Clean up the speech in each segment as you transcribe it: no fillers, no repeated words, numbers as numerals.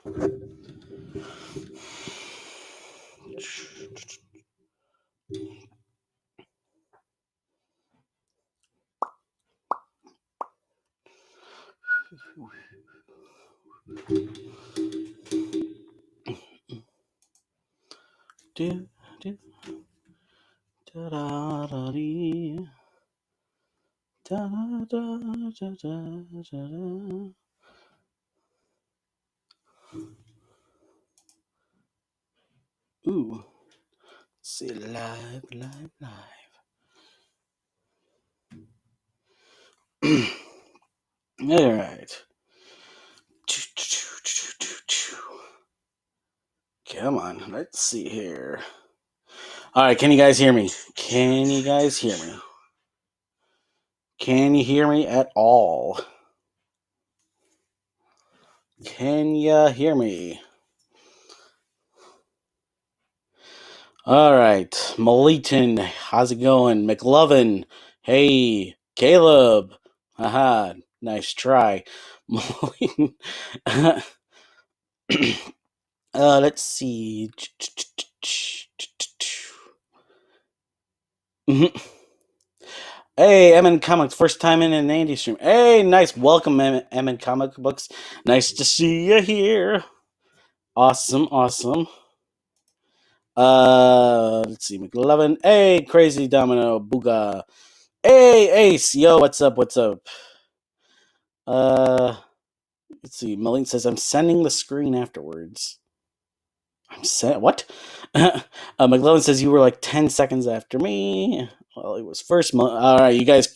Do, do, da, da, da, dee. Da, da, da, da, da, da. Ooh. Let's see, live. All right. Come on, let's see here. All right, can you guys hear me? Can you guys hear me? Can you hear me at all? Can you hear me? All right, Maliton, how's it going? McLovin, hey, Caleb, haha, nice try. Maliton, let's see. Hey, MN Comics, first time in an Andy stream. Hey, nice, welcome, MN Comic Books. Nice to see you here. Awesome. Let's see, McLovin. Hey, Crazy Domino, Booga. Hey, Ace, yo, what's up? Let's see. Malene says I'm sending the screen afterwards. What? McLovin says you were like 10 seconds after me. Well, it was first. All right, you guys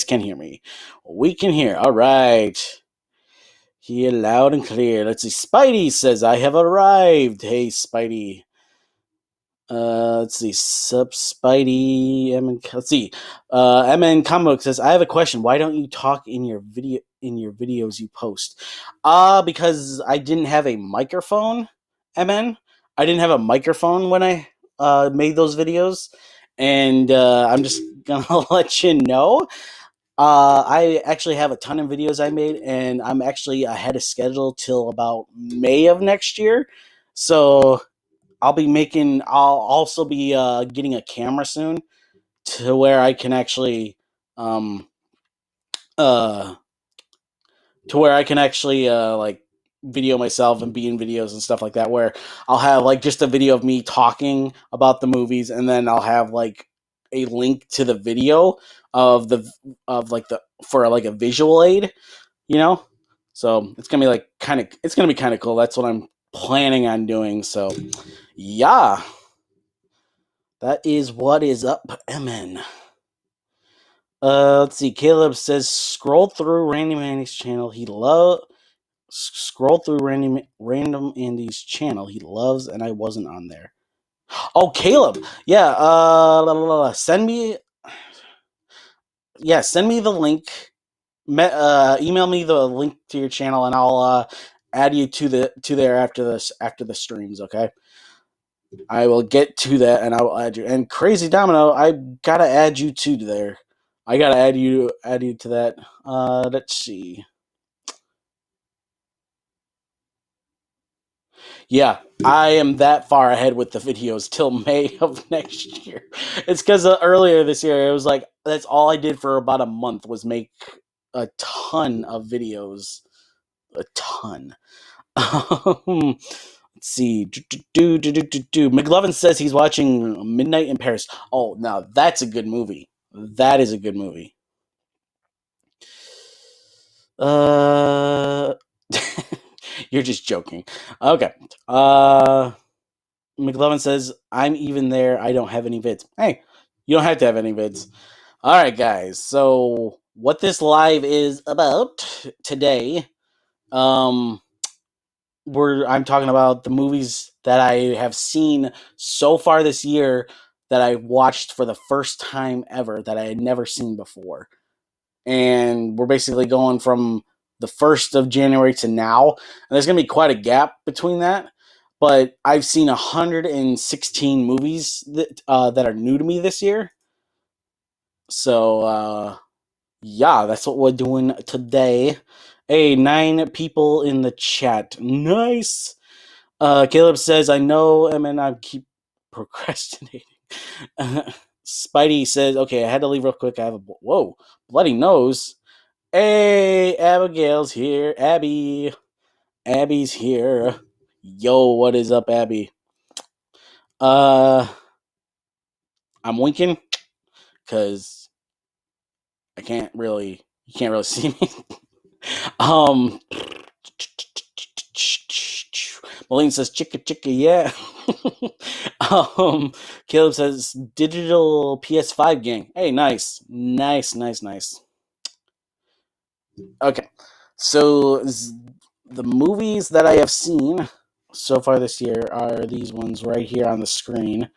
can hear me. We can hear. All right. Hear loud and clear. Let's see. Spidey says I have arrived. Hey, Spidey. Let's see. Sup, Spidey. Let's see. MN Comic says I have a question. Why don't you talk in your videos you post? Because I didn't have a microphone. MN. I didn't have a microphone when I made those videos, and I'm just gonna let you know. I actually have a ton of videos I made, and I'm actually ahead of schedule till about May of next year. So I'll also be getting a camera soon to where I can actually um uh like video myself and be in videos and stuff like that, where I'll have like just a video of me talking about the movies, and then I'll have like a link to the video of the for like a visual aid, you know. So it's gonna be like it's gonna be kind of cool. That's what I'm planning on doing. So yeah, that is what is up, MN. Let's see. Caleb says scroll through Randy Manny's channel. Scroll through Random Andy's channel. He loves, and I wasn't on there. Oh, Caleb. Yeah. Send me. Yeah, send me the link. Email me the link to your channel, and I'll add you to there after the streams. Okay. I will get to that, and I will add you. And Crazy Domino, I gotta add you to there. I gotta add you to that. Let's see. Yeah, I am that far ahead with the videos till May of next year. It's because earlier this year, it was like that's all I did for about a month was make a ton of videos. A ton. Let's see. McLovin says he's watching Midnight in Paris. Oh, now that's a good movie. That is a good movie. You're just joking. Okay. McLovin says, I'm even there. I don't have any vids. Hey, you don't have to have any vids. All right, guys. So, what this live is about today, I'm talking about the movies that I have seen so far this year that I watched for the first time ever that I had never seen before. And we're basically going from the 1st of January to now. And there's going to be quite a gap between that. But I've seen 116 movies that are new to me this year. So, yeah, that's what we're doing today. Hey, 9 people in the chat. Nice. Caleb says, I know, and I keep procrastinating. Spidey says, okay, I had to leave real quick. I have a whoa, bloody nose. Hey, Abigail's here. Abby's here. Yo, what is up, Abby? I'm winking because you can't really see me. Moline says chicka chicka, yeah. Caleb says digital PS5 gang. Hey, nice. Okay, so the movies that I have seen so far this year are these ones right here on the screen.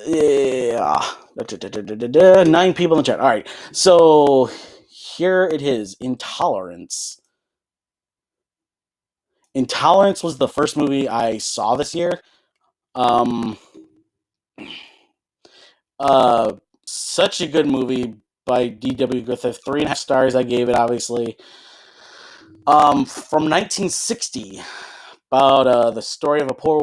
Yeah, 9 people in the chat. All right, so here it is. Intolerance. Intolerance was the first movie I saw this year. Such a good movie by D.W. Griffith. 3.5 stars I gave it, obviously. From 1960, about the story of a poor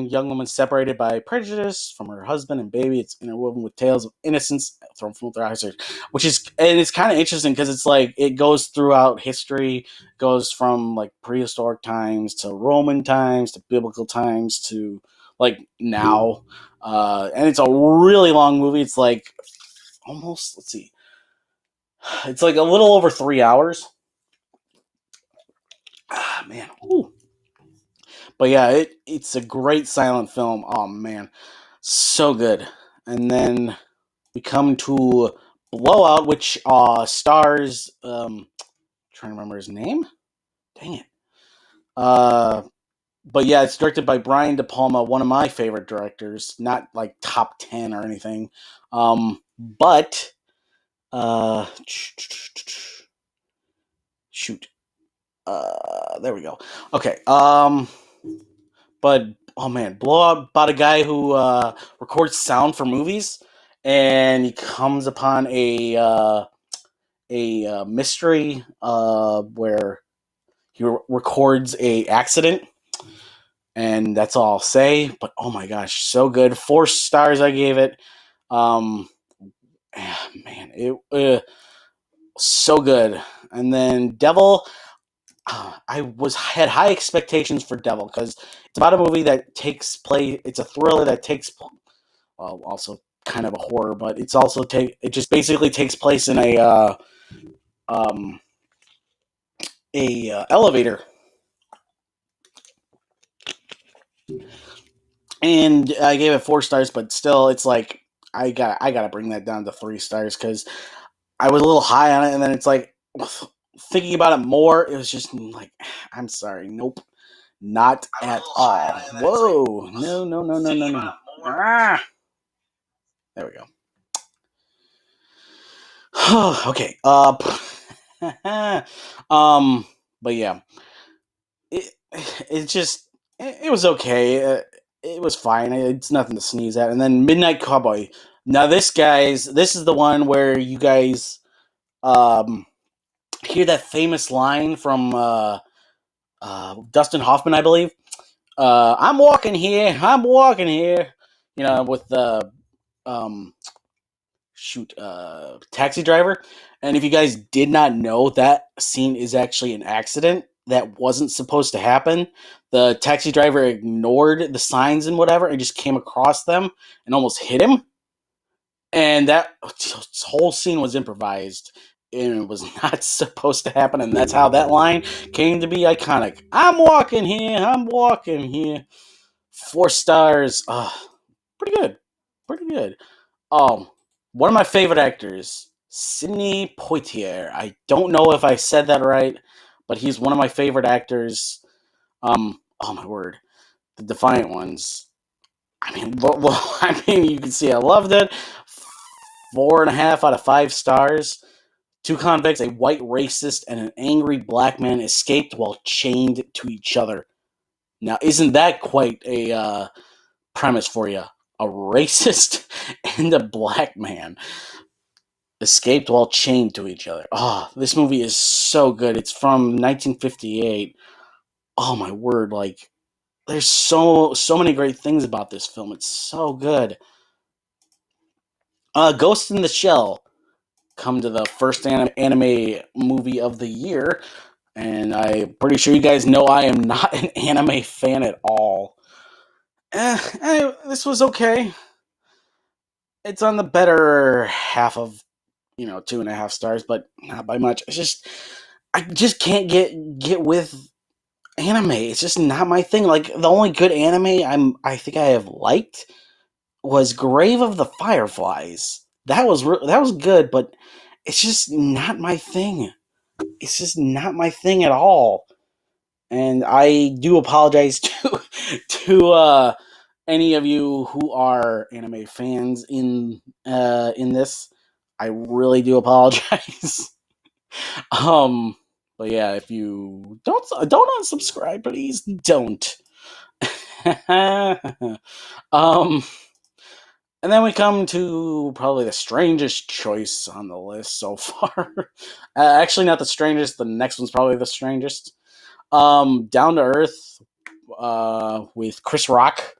young woman separated by prejudice from her husband and baby. It's interwoven with tales of innocence from throughout history, and it's kind of interesting because it's like it goes throughout history, goes from like prehistoric times to Roman times to biblical times to like now, and it's a really long movie. It's like almost, let's see, it's like a little over 3 hours. Man, ooh. But yeah, it's a great silent film. Oh man, so good. And then we come to Blowout, which stars trying to remember his name. Dang it. But yeah, it's directed by Brian De Palma, one of my favorite directors. Not like top 10 or anything, but shoot. There we go. Okay. But oh man, Blowout about a guy who records sound for movies, and he comes upon a mystery where he records a accident, and that's all I'll say. But oh my gosh, so good. 4 stars I gave it. Man, it so good. And then Devil. I had high expectations for Devil because it's about a movie that takes place. It's a thriller that takes, well, also kind of a horror, but it's also it just basically takes place in um a elevator, and I gave it 4 stars, but still, it's like I gotta bring that down to 3 stars because I was a little high on it, and then it's like thinking about it more, it was just like I'm sorry, nope. Not at all. Whoa. No. Ah. There we go. Okay. But yeah. It just it was okay. It was fine. It's nothing to sneeze at. And then Midnight Cowboy. Now this is the one where you guys hear that famous line from Dustin Hoffman, I believe. I'm walking here. You know, with the Taxi Driver. And if you guys did not know, that scene is actually an accident that wasn't supposed to happen. The taxi driver ignored the signs and whatever and just came across them and almost hit him. And that whole scene was improvised and it was not supposed to happen. And that's how that line came to be iconic. I'm walking here. 4 stars. Pretty good. Pretty good. One of my favorite actors, Sidney Poitier. I don't know if I said that right, but he's one of my favorite actors. Oh my word, the Defiant Ones. I mean, you can see I loved it. 4.5 out of 5 stars. 2 convicts, a white racist, and an angry black man escaped while chained to each other. Now, isn't that quite a premise for you? A racist and a black man escaped while chained to each other. Oh, this movie is so good. It's from 1958. Oh my word, like there's so many great things about this film. It's so good. Ghost in the Shell come to the first anime movie of the year, and I'm pretty sure you guys know I am not an anime fan at all. This was okay. It's on the better half of 2.5 stars, but not by much. I just can't get with anime. It's just not my thing. Like the only good anime I think I have liked was Grave of the Fireflies. That was good, but it's just not my thing. It's just not my thing at all. And I do apologize to any of you who are anime fans in this. I really do apologize. um, but yeah, if you don't unsubscribe, please don't. um, and then we come to probably the strangest choice on the list so far. Actually, not the strangest. The next one's probably the strangest. Down to Earth, with Chris Rock.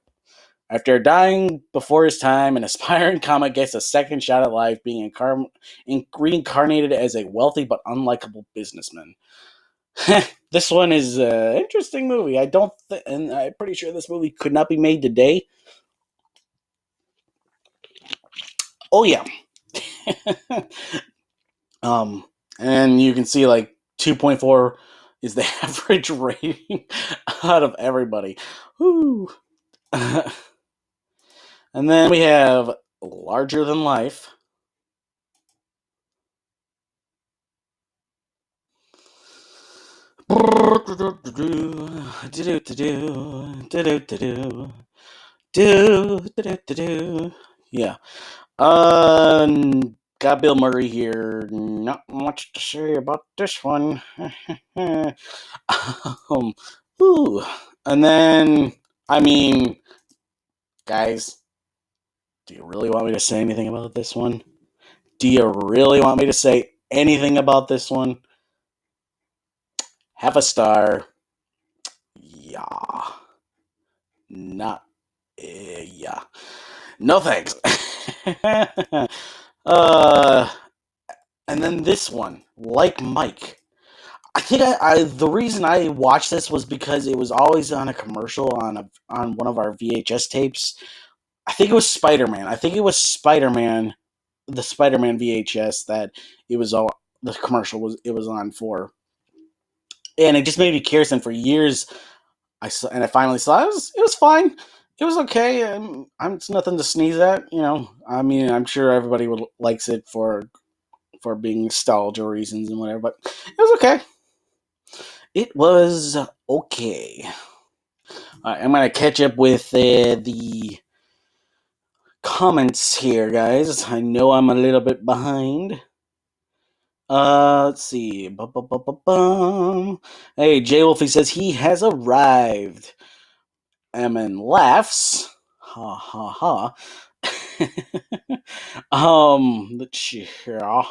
After dying before his time, an aspiring comic gets a second shot at life, being reincarnated as a wealthy but unlikable businessman. This one is an interesting movie. And I'm pretty sure this movie could not be made today. Oh yeah. And you can see like 2.4 is the average rating out of everybody. Woo. And then we have Larger Than Life. Yeah. Got Bill Murray here. Not much to say about this one. Ooh. And then, I mean, guys, do you really want me to say anything about this one? Do you really want me to say anything about this one? Half a star. Yeah. Not. Yeah. No thanks. uh, and then this one, like Mike. I think the reason I watched this was because it was always on a commercial on one of our VHS tapes. I think it was Spider-Man. I think it was Spider-Man, the Spider-Man VHS that it was all the commercial was on for, and it just made me curious. And for years, I finally saw it was fine. It was okay. It's nothing to sneeze at. I mean, I'm sure everybody likes it for being nostalgia reasons and whatever, but it was okay. It was okay. I'm gonna catch up with the comments here, guys. I know I'm a little bit behind. Let's see. Bum. Hey, J Wolfie says he has arrived. Emin laughs. Ha ha ha. Let's see here.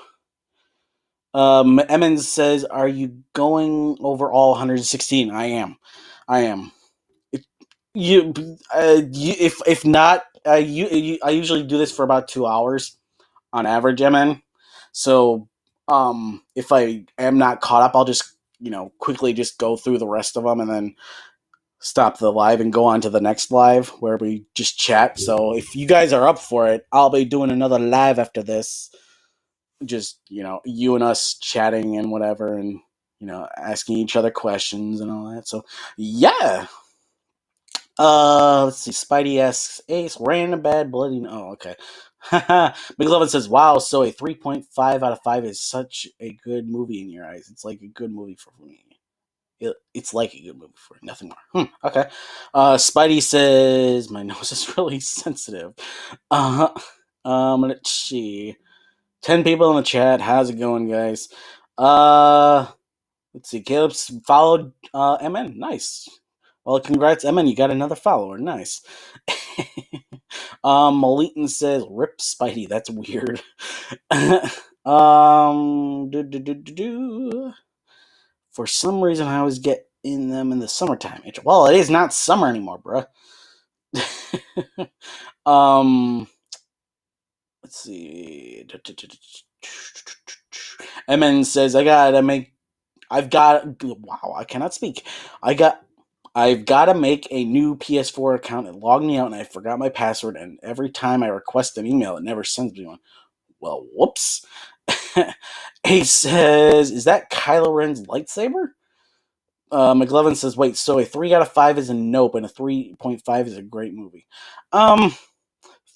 Emin says, "Are you going over all 116?" I am. If not, I usually do this for about 2 hours on average, Emin. So, if I am not caught up, I'll just quickly just go through the rest of them and then stop the live and go on to the next live where we just chat. So if you guys are up for it, I'll be doing another live after this. Just, you and us chatting and whatever, and, asking each other questions and all that. So, yeah. Let's see. Spidey asks, Ace, random bad bloody. Oh, okay. McLovin says, wow, so a 3.5 out of 5 is such a good movie in your eyes. It's like a good movie for me. It's like a good movie for nothing more. Okay. Spidey says, my nose is really sensitive. Let's see. 10 people in the chat. How's it going, guys? Let's see. Caleb's followed MN. Nice. Well, congrats, MN. You got another follower. Nice. Malitan says, rip Spidey. That's weird. For some reason, I always get in them in the summertime. Well, it is not summer anymore, bruh. Let's see. MN says, wow, I cannot speak. I've got to make a new PS4 account. It logged me out and I forgot my password, and every time I request an email, it never sends me one. Well, whoops. He says, is that Kylo Ren's lightsaber? McLovin says, wait, so a 3 out of 5 is a nope, and a 3.5 is a great movie.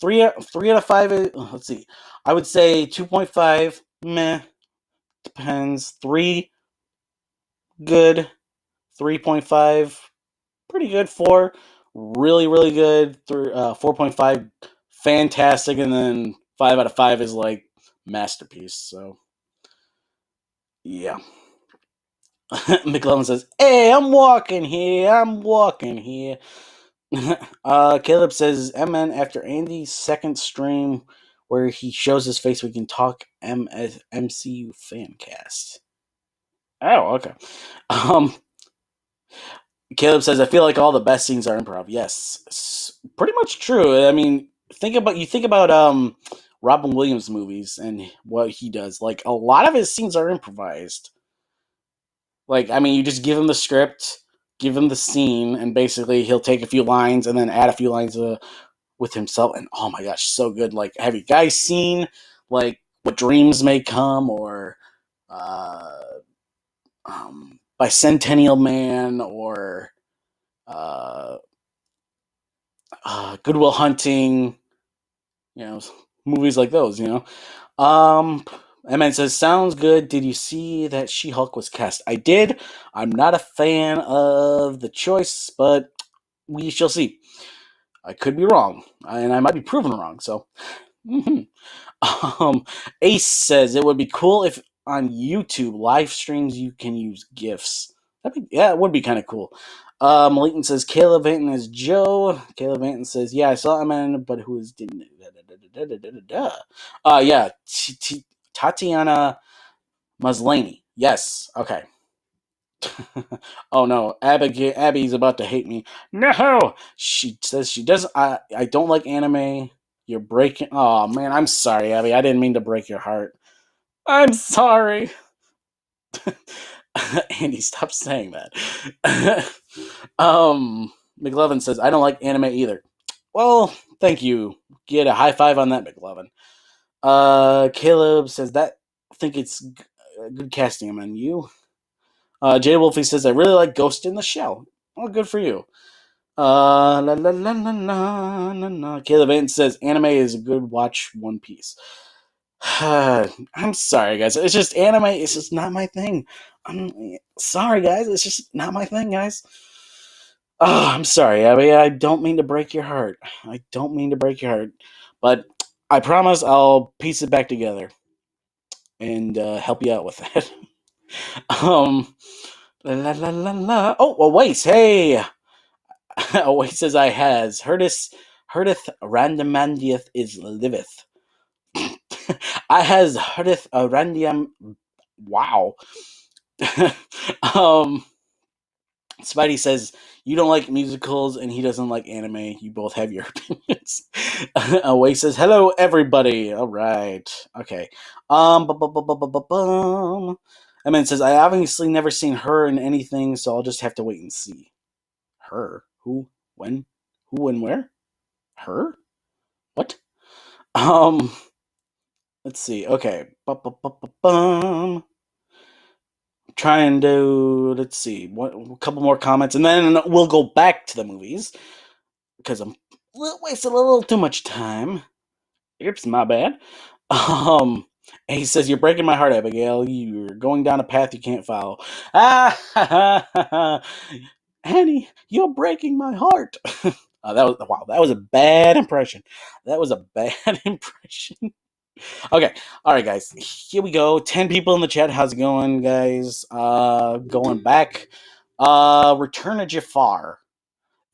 Three out of 5 is, let's see. I would say 2.5, meh, depends. 3, good. 3.5, pretty good. 4, really, really good. 4.5, fantastic. And then 5 out of 5 is like masterpiece. So, yeah. McLovin says, hey, I'm walking here. Caleb says, MN, after Andy's second stream where he shows his face, we can talk MCU Fancast. Oh, okay. Caleb says, I feel like all the best scenes are improv. Yes, it's pretty much true. I mean, think about Robin Williams movies and what he does. Like, a lot of his scenes are improvised. Like, I mean, you just give him the script, give him the scene, and basically he'll take a few lines and then add a few lines with himself. And oh my gosh, so good. Like, have you guys seen like What Dreams May Come or uh, Bicentennial Man or uh, Good Will Hunting? You know, movies like those. MN says, sounds good. Did you see that She-Hulk was cast? I did. I'm not a fan of the choice, but we shall see. I could be wrong, and I might be proven wrong, so. Ace says, it would be cool if on YouTube live streams you can use GIFs. It would be kind of cool. Malitan says, Caleb Vanton is Joe. Caleb Vanton says, yeah, I saw him, but who is didn't. Yeah, Tatiana Maslany. Yes. Okay. Oh no, Abby's about to hate me. No, she says she doesn't. I don't like anime. You're breaking. Oh man, I'm sorry, Abby. I didn't mean to break your heart. I'm sorry. Andy, stop saying that. McLovin says I don't like anime either. Well, thank you. Get a high five on that, McLovin. Caleb says that. I think it's good casting. I'm on you. Jay Wolfie says, I really like Ghost in the Shell. Well, good for you. La la la la la la la. Caleb Vance says, anime is a good watch, One Piece. I'm sorry, guys. It's just anime. It's just not my thing. I'm sorry, guys. It's just not my thing, guys. Oh, I'm sorry, Abby. I don't mean to break your heart. But I promise I'll piece it back together and help you out with that. La la la la. Oh, Awais, hey! Awais says I has. Hurtith randomandieth is liveth. I has hurtith a random. Wow. Spidey says you don't like musicals and he doesn't like anime. You both have your opinions. Away says hello everybody. All right. Okay. And then says I obviously never seen her in anything, so I'll just have to wait and see. Her? Who? When? Who and where? Her? What? Let's see. Okay. Trying to let's see a couple more comments and then we'll go back to the movies because I'm wasting a little too much time. Oops, my bad. And he says you're breaking my heart, Abigail. You're going down a path you can't follow. Annie, you're breaking my heart. That was a bad impression. Okay. All right, guys. Here we go. 10 people in the chat. How's it going, guys? Going back. Return of Jafar.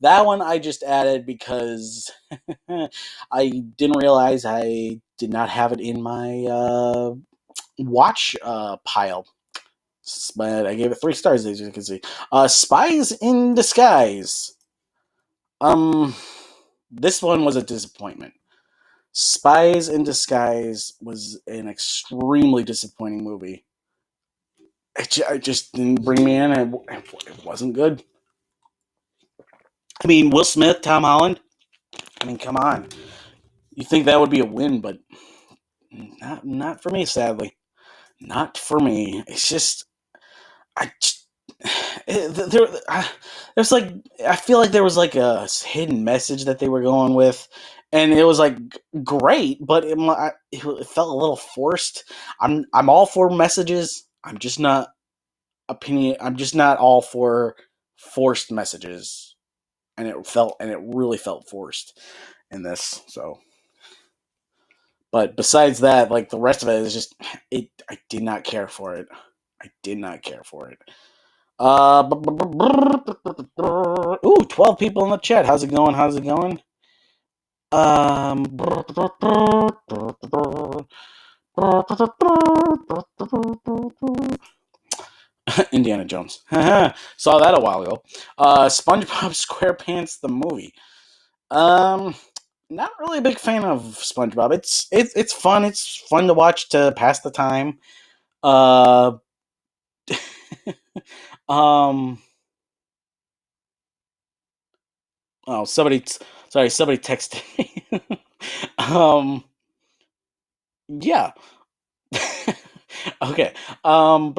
That one I just added because I didn't realize I did not have it in my watch pile. but I gave it 3 stars, as you can see. Spies in Disguise. This one was a disappointment. Spies in Disguise was an extremely disappointing movie. It just didn't bring me in, and it wasn't good. I mean, Will Smith, Tom Holland. I mean, come on. You think that would be a win, but not for me, sadly. Not for me. It's just I there's like I feel like there was like a hidden message that they were going with, and it was like great, but it felt a little forced. I'm all for messages. I'm just not opinion. I'm just not all for forced messages, and it really felt forced in this. So, but besides that, like the rest of it is just it. I did not care for it. I did not care for it. Ooh, 12 people in the chat. How's it going? How's it going? Indiana Jones. Saw that a while ago. SpongeBob SquarePants the movie. Not really a big fan of SpongeBob. It's fun. It's fun to watch to pass the time. Um. Oh, somebody texted me. um. Yeah. Okay. Oh,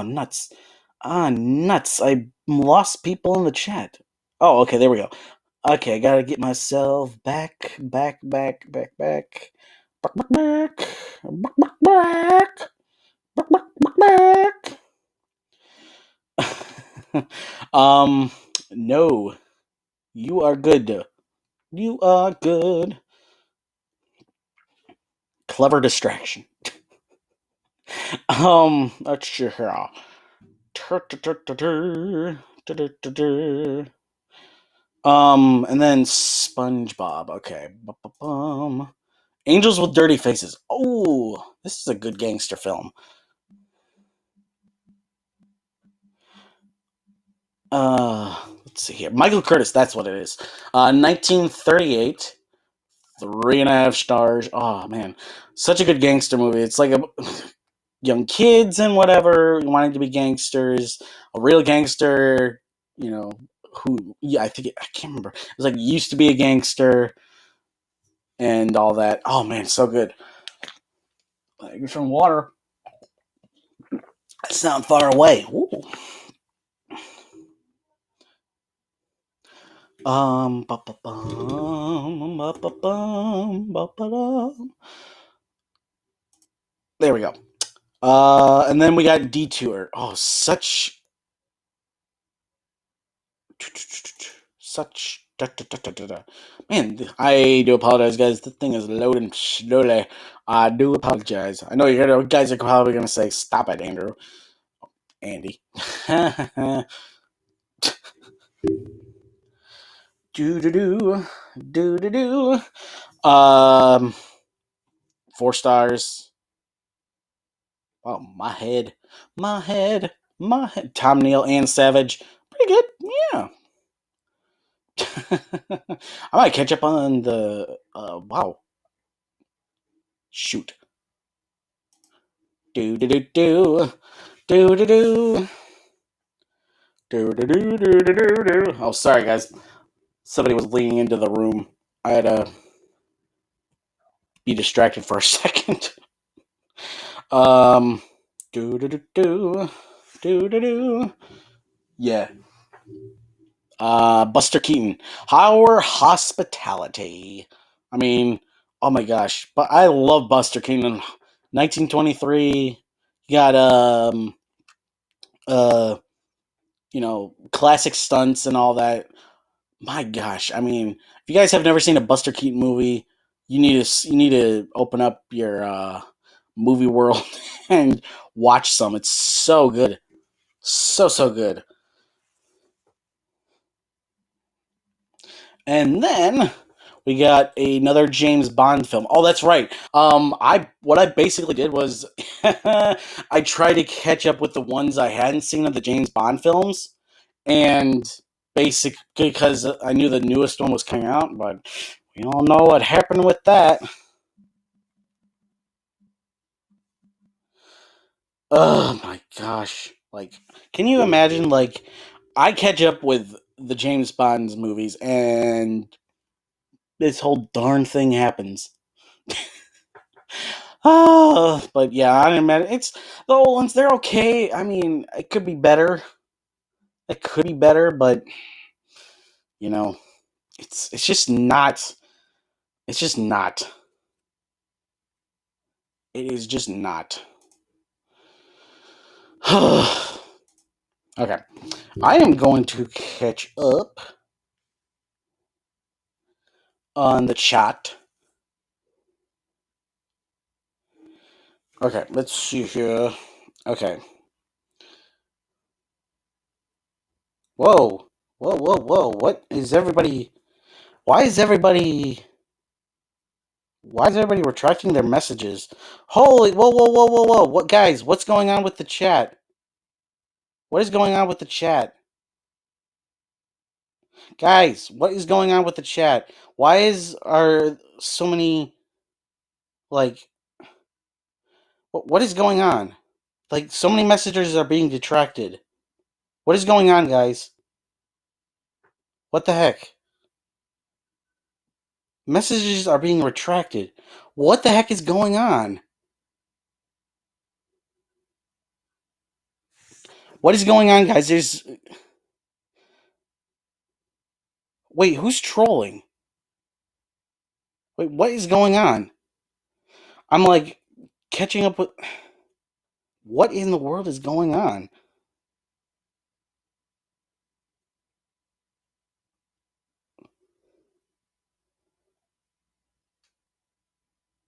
nuts. Ah, nuts. I lost people in the chat. Oh, okay. There we go. Okay, I gotta get myself back. Back. Back. Back. Back. Back. Back. Back. Back. Back. Back. Back. No. You are good. You are good. Clever distraction. Let's see here. And then SpongeBob. Okay. Angels with Dirty Faces. Oh, this is a good gangster film. Let's see here. Michael Curtis, that's what it is. 1938. 3.5 stars. Oh man, such a good gangster movie. It's like a young kids and whatever wanting to be gangsters. A real gangster, you know, who? Yeah, I can't remember. It was like used to be a gangster and all that. Oh man, so good. Like some water. That's not far away. Ooh. There we go. And then we got Detour. Oh, such man. I do apologize, guys. The thing is loading slowly. I do apologize. I know you guys are probably gonna say, "Stop it, Andrew." Andy. do do do do do do. 4 stars. Oh, my head. Tom Neal and Savage. Pretty good. Yeah. I might catch up on the. Wow. Shoot. Do do do do. Do do do. Do do do do do do. Oh, sorry, guys. Somebody was leaning into the room. I had to be distracted for a second. Do do do do. Do do do. Yeah. Buster Keaton. Our Hospitality. I mean, oh my gosh. But I love Buster Keaton. 1923. You got classic stunts and all that. My gosh. I mean, if you guys have never seen a Buster Keaton movie, you need to open up your movie world and watch some. It's so good. So good. And then We got another James Bond film. Oh, that's right. What I basically did was I tried to catch up with the ones I hadn't seen of the James Bond films, and basically because I knew the newest one was coming out, but we all know what happened with that. Oh my gosh! Like, can you imagine? Like, I catch up with the James Bond's movies, and this whole darn thing happens. Oh, but yeah, I imagine it's the old ones. They're okay. I mean, it could be better. It could be better, but you know, it's just not. It's just not. It is just not. Okay, I am going to catch up on the chat. Okay, let's see here. Okay. Whoa. Whoa, whoa, whoa. What is everybody. Why is everybody. Why is everybody retracting their messages? Holy. Whoa, whoa, whoa, whoa, whoa. What, guys, what's going on with the chat? What is going on with the chat? Guys, what is going on with the chat? Are so many. Like. What is going on? Like, so many messages are being detracted. What is going on, guys? What the heck? Messages are being retracted. What the heck is going on? What is going on, guys? Wait, who's trolling? Wait, what is going on? I'm like catching up with. What in the world is going on?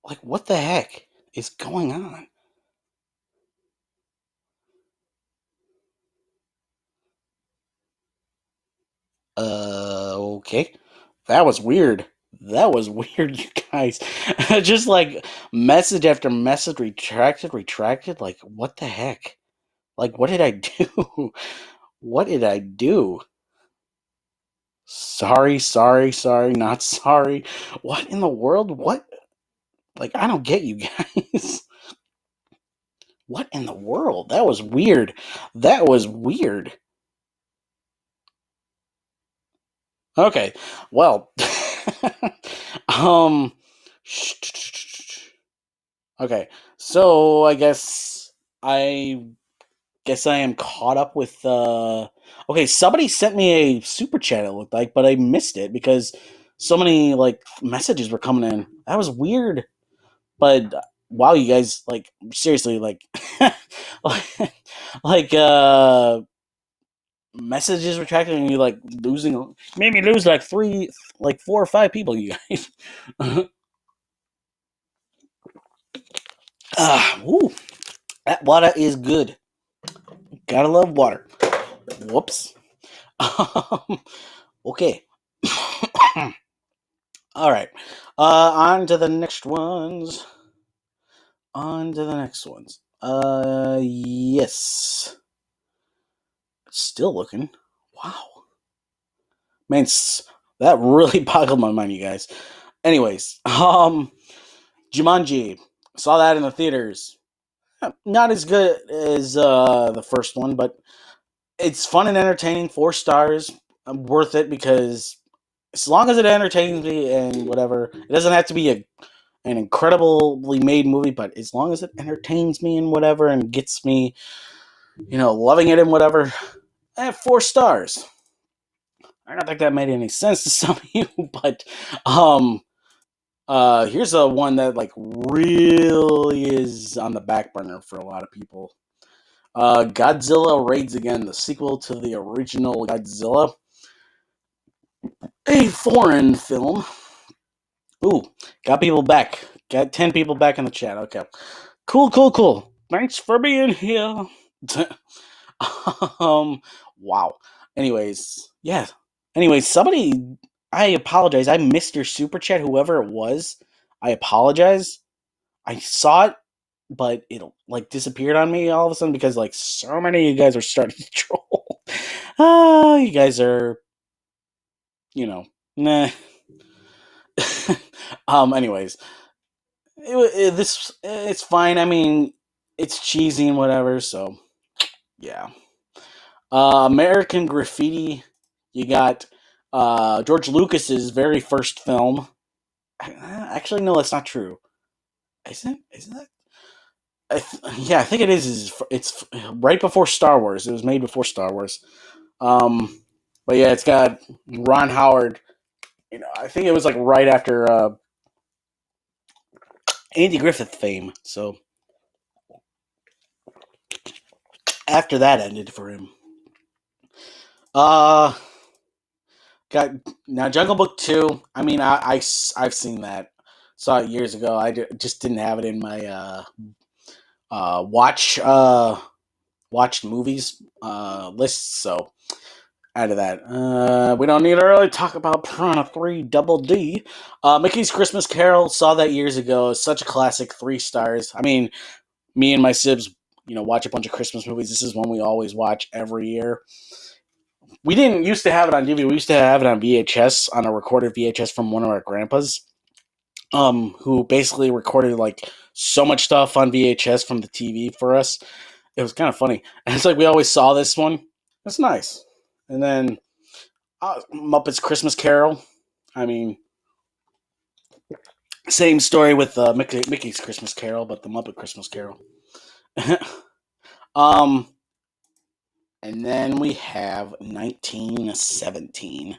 Like, what the heck is going on? Okay. That was weird. That was weird, you guys. Just like message after message retracted, retracted. Like, what the heck? Like, what did I do? What did I do? Sorry, sorry, sorry, not sorry. What in the world? What? Like, I don't get you guys. What in the world? That was weird. That was weird. Okay, well, um, okay, so I guess I am caught up with. Okay, somebody sent me a super chat. It looked like, but I missed it because so many like messages were coming in. That was weird. But wow, you guys, like, seriously, like, like, like messages retracted and you like losing, made me lose like like 4 or 5 people, you guys. Ooh, that water is good. Gotta love water. Whoops. Okay. All right. On to the next ones. On to the next ones. Yes. Still looking. Wow. Man, that really boggled my mind, you guys. Anyways, Jumanji. Saw that in the theaters. Not as good as the first one, but it's fun and entertaining. 4 stars. Worth it because as long as it entertains me and whatever, it doesn't have to be an incredibly made movie, but as long as it entertains me and whatever and gets me, loving it and whatever, 4 stars. I don't think that made any sense to some of you, but here's a one that like really is on the back burner for a lot of people. Godzilla Raids Again, the sequel to the original Godzilla, a foreign film. Ooh, got people back. Got 10 people back in the chat. Okay, cool, cool, cool. Thanks for being here. Wow. Anyways, yeah. Anyways, somebody I apologize. I missed your super chat, whoever it was. I apologize. I saw it, but it like disappeared on me all of a sudden because like so many of you guys are starting to troll. You guys are, nah. Anyways, it's fine. I mean, it's cheesy and whatever. So yeah. American Graffiti. You got George Lucas's very first film. Actually, no, that's not true. Isn't it? Isn't that? Yeah, I think it is. It's right before Star Wars. It was made before Star Wars. Um, but yeah, it's got Ron Howard. I think it was like right after Andy Griffith fame. So after that ended for him. Uh, got now Jungle Book 2. I mean, I've seen that. Saw it years ago. Just didn't have it in my watch watched movies list. So out of that, we don't need to really talk about Piranha 3 Double D. Mickey's Christmas Carol, saw that years ago. It's such a classic, 3 stars. I mean, me and my sibs, watch a bunch of Christmas movies. This is one we always watch every year. We didn't used to have it on DVD. We used to have it on VHS, on a recorded VHS from one of our grandpas, who basically recorded like so much stuff on VHS from the TV for us. It was kind of funny. And it's like we always saw this one. It's nice. And then Muppets Christmas Carol. I mean, same story with Mickey's Christmas Carol, but the Muppet Christmas Carol. um, and then we have 1917.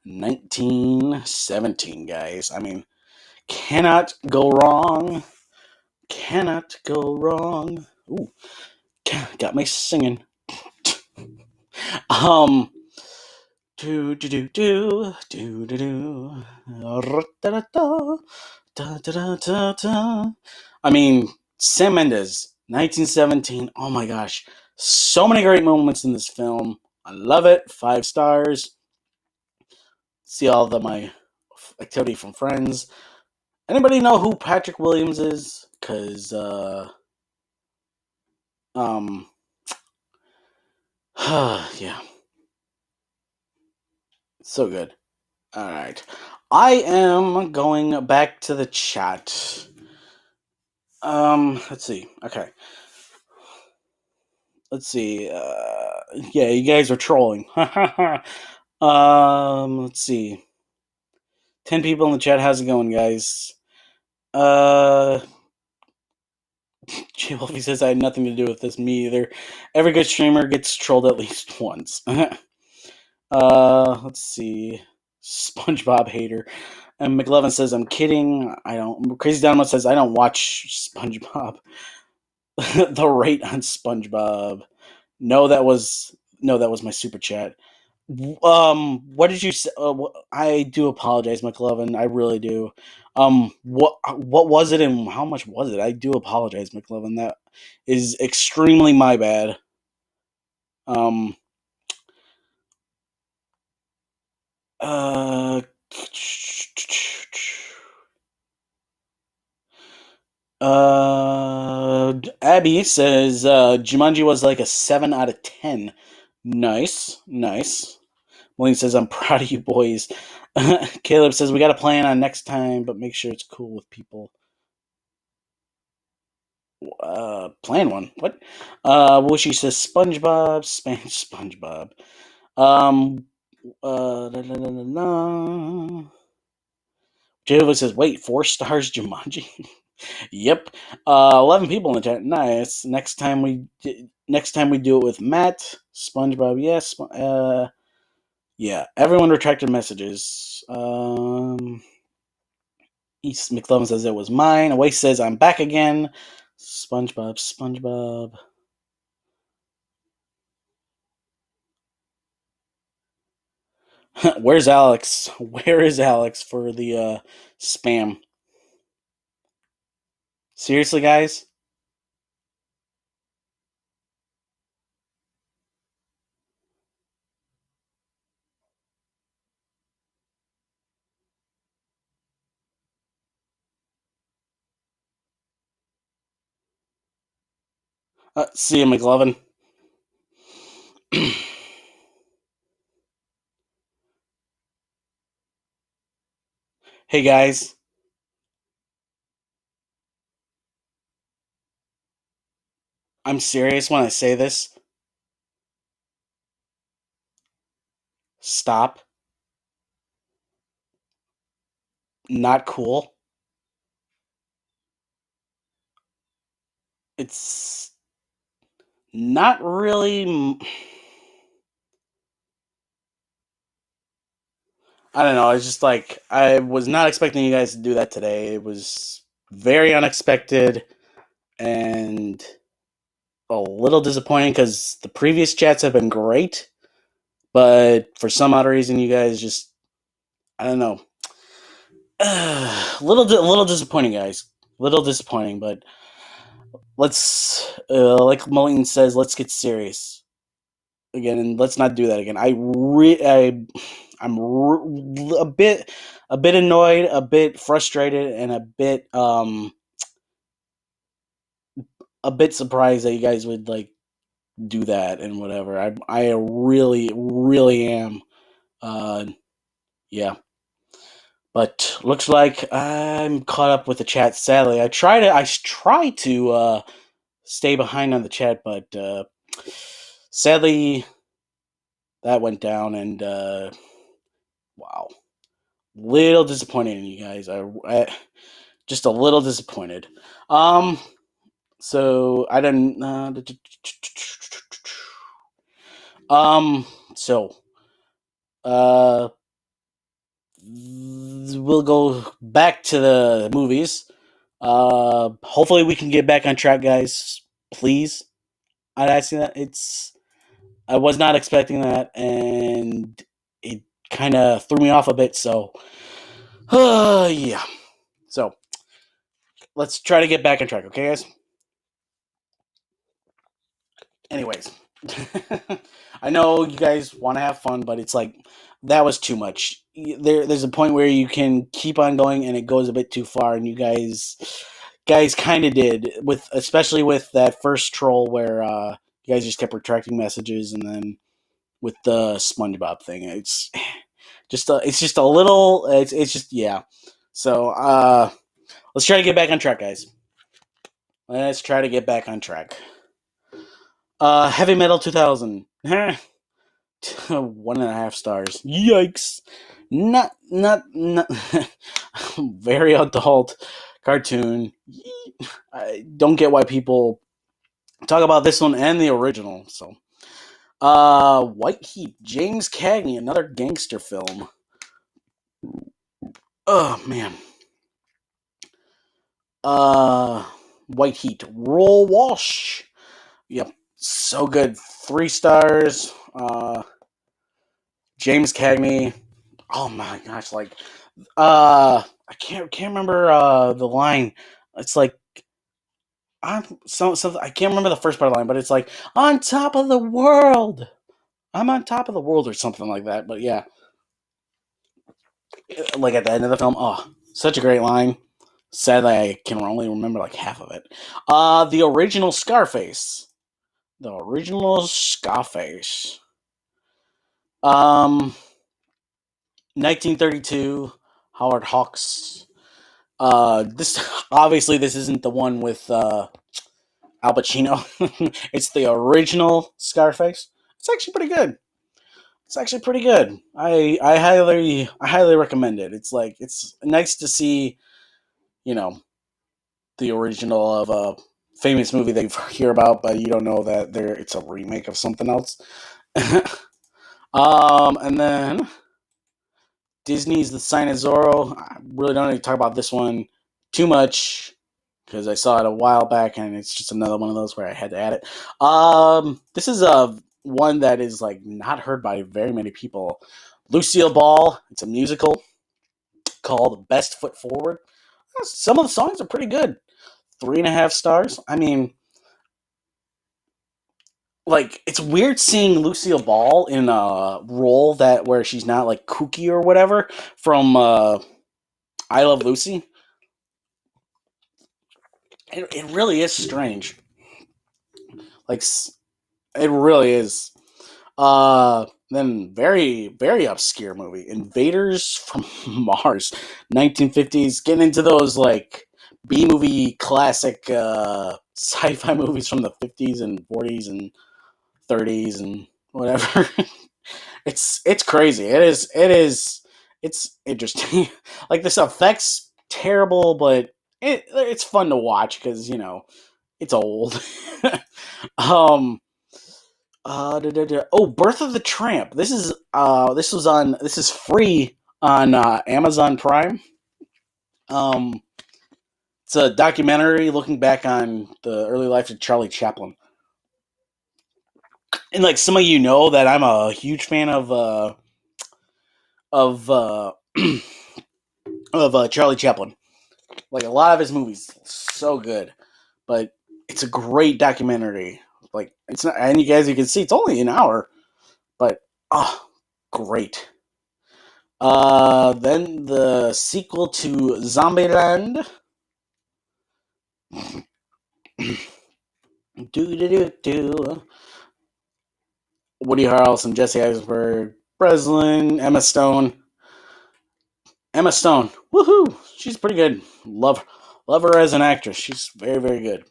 1917, guys. I mean, cannot go wrong. Cannot go wrong. Ooh, got me singing. Um, do do do do do do do. Da-da-da. I mean, Sam Mendes, 1917. Oh my gosh, so many great moments in this film. I love it. 5 stars. See all the my activity from friends. Anybody know who Patrick Williams is? Cause um yeah, so good. All right, I am going back to the chat. Let's see. Okay, let's see. Yeah, you guys are trolling. Let's see. 10 people in the chat. How's it going, guys? Uh, J Wolfie says I had nothing to do with this. Me either. Every good streamer gets trolled at least once. Let's see. SpongeBob hater. And McLovin says, I'm kidding. I don't. Crazy Download says, I don't watch SpongeBob. The rate on SpongeBob. No, that was my super chat. What did you say? I do apologize, McLovin. I really do. What was it and how much was it? I do apologize, McLovin. That is extremely my bad. Um, uh, Abby says Jumanji was like a 7 out of 10. Nice, nice. William says, I'm proud of you boys. Caleb says, we got to plan on next time, but make sure it's cool with people. Plan one. What? Wishy says, SpongeBob. Spanish SpongeBob. La, la, la, la, la. Jehovah says, wait, 4 stars Jumanji? Yep. 11 people in the chat. Nice. Next time we do it with Matt. SpongeBob, yes. Yeah, everyone retracted messages. East McLovin says it was mine. Away says I'm back again. SpongeBob. Where's Alex? Where is Alex for the spam? Seriously, guys? See you, McLovin. Hey guys, I'm serious when I say this. Stop. Not cool. It's not really. I don't know. It's just like I was not expecting you guys to do that today. It was very unexpected and a little disappointing because the previous chats have been great, but for some odd reason, you guys just I don't know. Little disappointing, guys. Little disappointing, but let's like Moline says, let's get serious again, and let's not do that again. I'm a bit annoyed, a bit frustrated, and a bit surprised that you guys would like do that and whatever. I really am. Uh, yeah, but looks like I'm caught up with the chat. Sadly, I try to stay behind on the chat, but sadly that went down, and wow, little disappointed in you guys. I just a little disappointed. Um, so I didn't. Um, so uh, we'll go back to the movies. Hopefully we can get back on track, guys. Please, I'd ask you that. I was not expecting that, and it kind of threw me off a bit. So, yeah. So let's try to get back on track, okay, guys? Anyways, I know you guys want to have fun, but it's like that was too much. There's a point where you can keep on going, and it goes a bit too far, and you guys kind of did with, especially with that first troll where you guys just kept retracting messages, and then with the SpongeBob thing, it's just a little, it's just yeah. So let's try to get back on track, guys. Let's try to get back on track. Heavy Metal 2000. 1.5 stars. Yikes. Not very adult cartoon. I don't get why people talk about this one and the original. So, White Heat, James Cagney, another gangster film. Oh man. Uh, White Heat, Roll Walsh. Yep, so good. 3 stars. James Cagney. Oh my gosh, like I can't remember the line. It's like I'm so I can't remember the first part of the line, but it's like on top of the world. I'm on top of the world or something like that. But yeah, like at the end of the film, oh, such a great line. Sadly, I can only remember like half of it. The original Scarface. The original Scarface. Um, 1932. Howard Hawks. This obviously this isn't the one with Al Pacino. It's the original Scarface. It's actually pretty good. It's actually pretty good. I highly recommend it. It's like it's nice to see, you know, the original of a famous movie that you hear about, but you don't know that it's a remake of something else. And then Disney's The Sign of Zorro. I really don't need to talk about this one too much because I saw it a while back, and it's just another one of those where I had to add it. This is a one that is like not heard by very many people. Lucille Ball. It's a musical called Best Foot Forward. Some of the songs are pretty good. 3.5 stars. I mean, like it's weird seeing Lucille Ball in a role that where she's not like kooky or whatever from I Love Lucy. It really is strange. Like, it really is. Then very, very obscure movie, Invaders from Mars, 1950s, getting into those like B movie classic sci-fi movies from the 50s and 40s and 30s and whatever. It's crazy. It's interesting. Like, this effects terrible, but it's fun to watch because it's old. um Oh, Birth of the Tramp. This is free on Amazon Prime. Um, it's a documentary looking back on the early life of Charlie Chaplin. And like some of you know that I'm a huge fan of of Charlie Chaplin. Like, a lot of his movies, so good. But it's a great documentary. Like, it's not, and you guys, you can see it's only an hour, but great. Then the sequel to Zombieland. Do. Woody Harrelson, Jesse Eisenberg, Breslin, Emma Stone. Emma Stone, woohoo! She's pretty good. Love her as an actress. She's very, very good.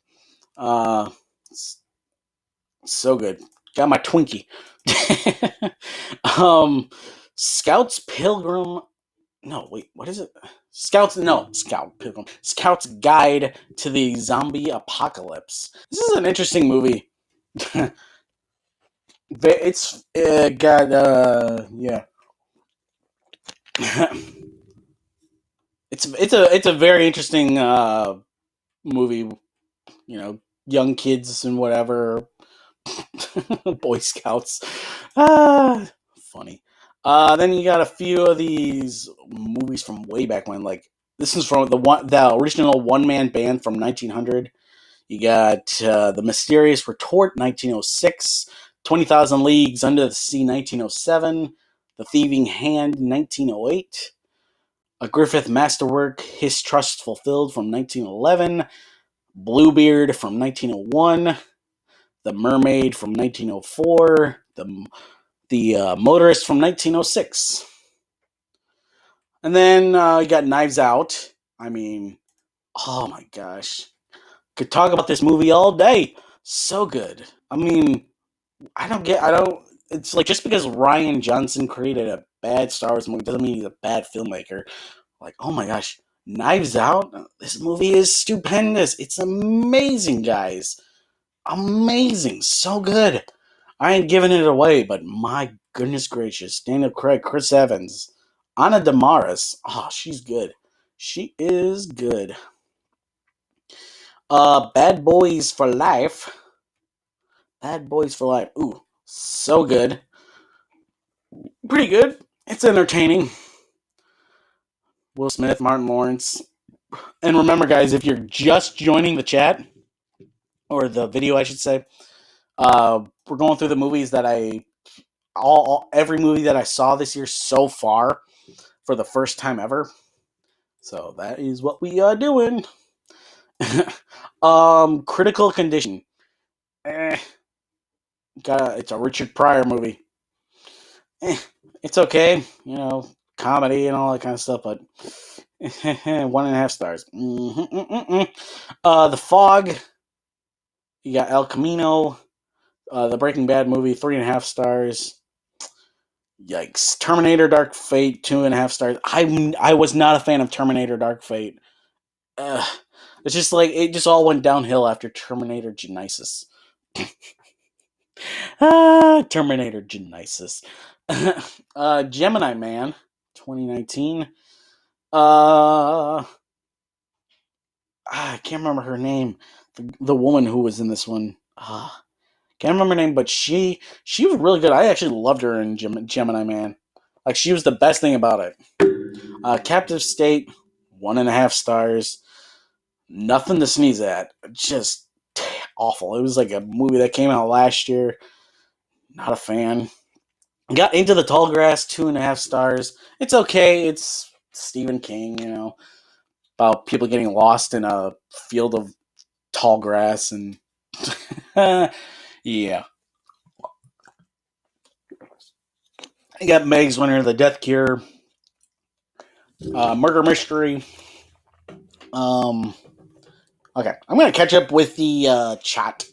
Uh, so good. Got my Twinkie. um, Scouts Pilgrim. No, wait, what is it? Scout Pilgrim. Scout's Guide to the Zombie Apocalypse. This is an interesting movie. It's got yeah. It's a very interesting movie. Young kids and whatever, Boy Scouts. Funny. Then you got a few of these movies from way back when. Like, this is from the original one man band from 1900. You got The Mysterious Retort, 1906. 20,000 Leagues Under the Sea, 1907. The Thieving Hand, 1908. A Griffith Masterwork, His Trust Fulfilled, from 1911. Bluebeard from 1901. The Mermaid from 1904. The Motorist from 1906. And then you got Knives Out. I mean, oh my gosh. Could talk about this movie all day. So good. I mean, it's like, just because Rian Johnson created a bad Star Wars movie doesn't mean he's a bad filmmaker. Like, oh my gosh, Knives Out? This movie is stupendous. It's amazing, guys. Amazing. So good. I ain't giving it away, but my goodness gracious. Daniel Craig, Chris Evans, Ana de Maris. Oh, she's good. She is good. Bad Boys for Life. Bad Boys for Life. Ooh, so good. Pretty good. It's entertaining. Will Smith, Martin Lawrence. And remember, guys, if you're just joining the chat, or the video, I should say, we're going through the movies that every movie that I saw this year so far for the first time ever. So that is what we are doing. Critical Condition. It's a Richard Pryor movie. It's okay, comedy and all that kind of stuff, but 1.5 stars. The Fog. You got El Camino. The Breaking Bad movie, 3.5 stars. Yikes. Terminator Dark Fate, 2.5 stars. I was not a fan of Terminator Dark Fate. It's just like, it just all went downhill after Terminator Genisys. Terminator Genisys. Gemini Man, 2019. I can't remember her name. The woman who was in this one. Can't remember her name, but she was really good. I actually loved her in Gemini Man. Like, she was the best thing about it. Captive State, 1.5 stars. Nothing to sneeze at. Just awful. It was like a movie that came out last year. Not a fan. Got Into the Tall Grass, 2.5 stars. It's okay. It's Stephen King, about people getting lost in a field of tall grass, and Yeah. I got Meg's winner, The Death Cure, Murder Mystery. Okay, I'm gonna catch up with the chat.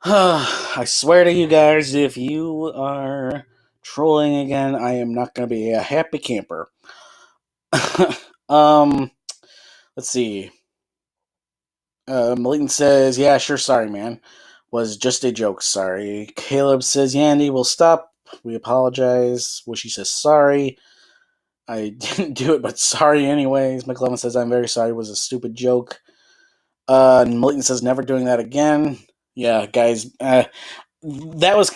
I swear to you guys, if you are trolling again, I am not gonna be a happy camper. um, let's see. Malik says, "Yeah, sure. Sorry, man. Was just a joke. Sorry." Caleb says, "Yandy, we'll stop. We apologize." Wishy says, "Sorry. I didn't do it, but sorry anyways." McLovin says, "I'm very sorry. It was a stupid joke." Malik says, "Never doing that again." Yeah, guys. That was.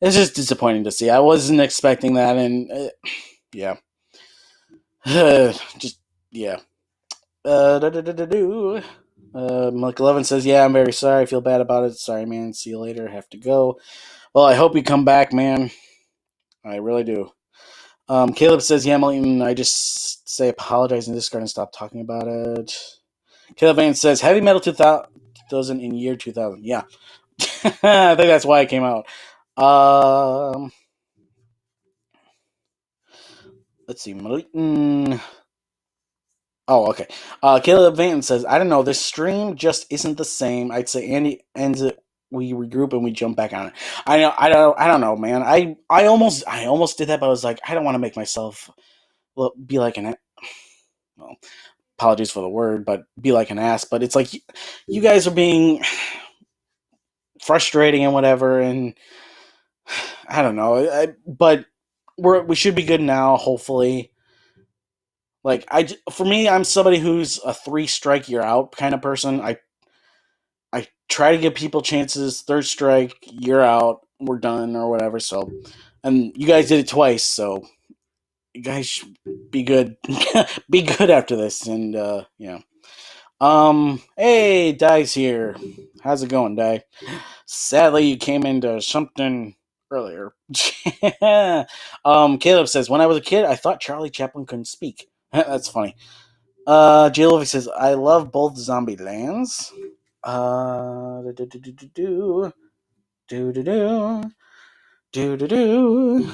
It's just disappointing to see. I wasn't expecting that, and yeah. Just, yeah. Mike 11 says, "Yeah, I'm very sorry. I feel bad about it. Sorry, man. See you later. Have to go." Well, I hope you come back, man. I really do. Caleb says, "Yeah, Malik, I just say apologize in Discord and stop talking about it." Caleb Vance says, "Heavy Metal 2000 in year 2000." Yeah. I think that's why it came out. Let's see. Oh, okay. Caleb Vanton says, "I don't know. This stream just isn't the same. I'd say Andy ends it. We regroup and we jump back on it. I know. I don't know, man. I almost did that, but I was like, I don't want to make myself be like an. Well, apologies for the word, but be like an ass. But it's like you guys are being frustrating and whatever, and I don't know. But we should be good now, hopefully. Like for me, I'm somebody who's a 3 strike you're out kind of person. I try to give people chances. Third strike, you're out. We're done or whatever. So, and you guys did it twice, so you guys should be good. Be good after this, and yeah. Hey, Dai's here. How's it going, Dai? Sadly, you came into something earlier. Caleb says, "When I was a kid, I thought Charlie Chaplin couldn't speak." That's funny. J. Lovey says, "I love both Zombie Lands." Do do do do do do do do do do do.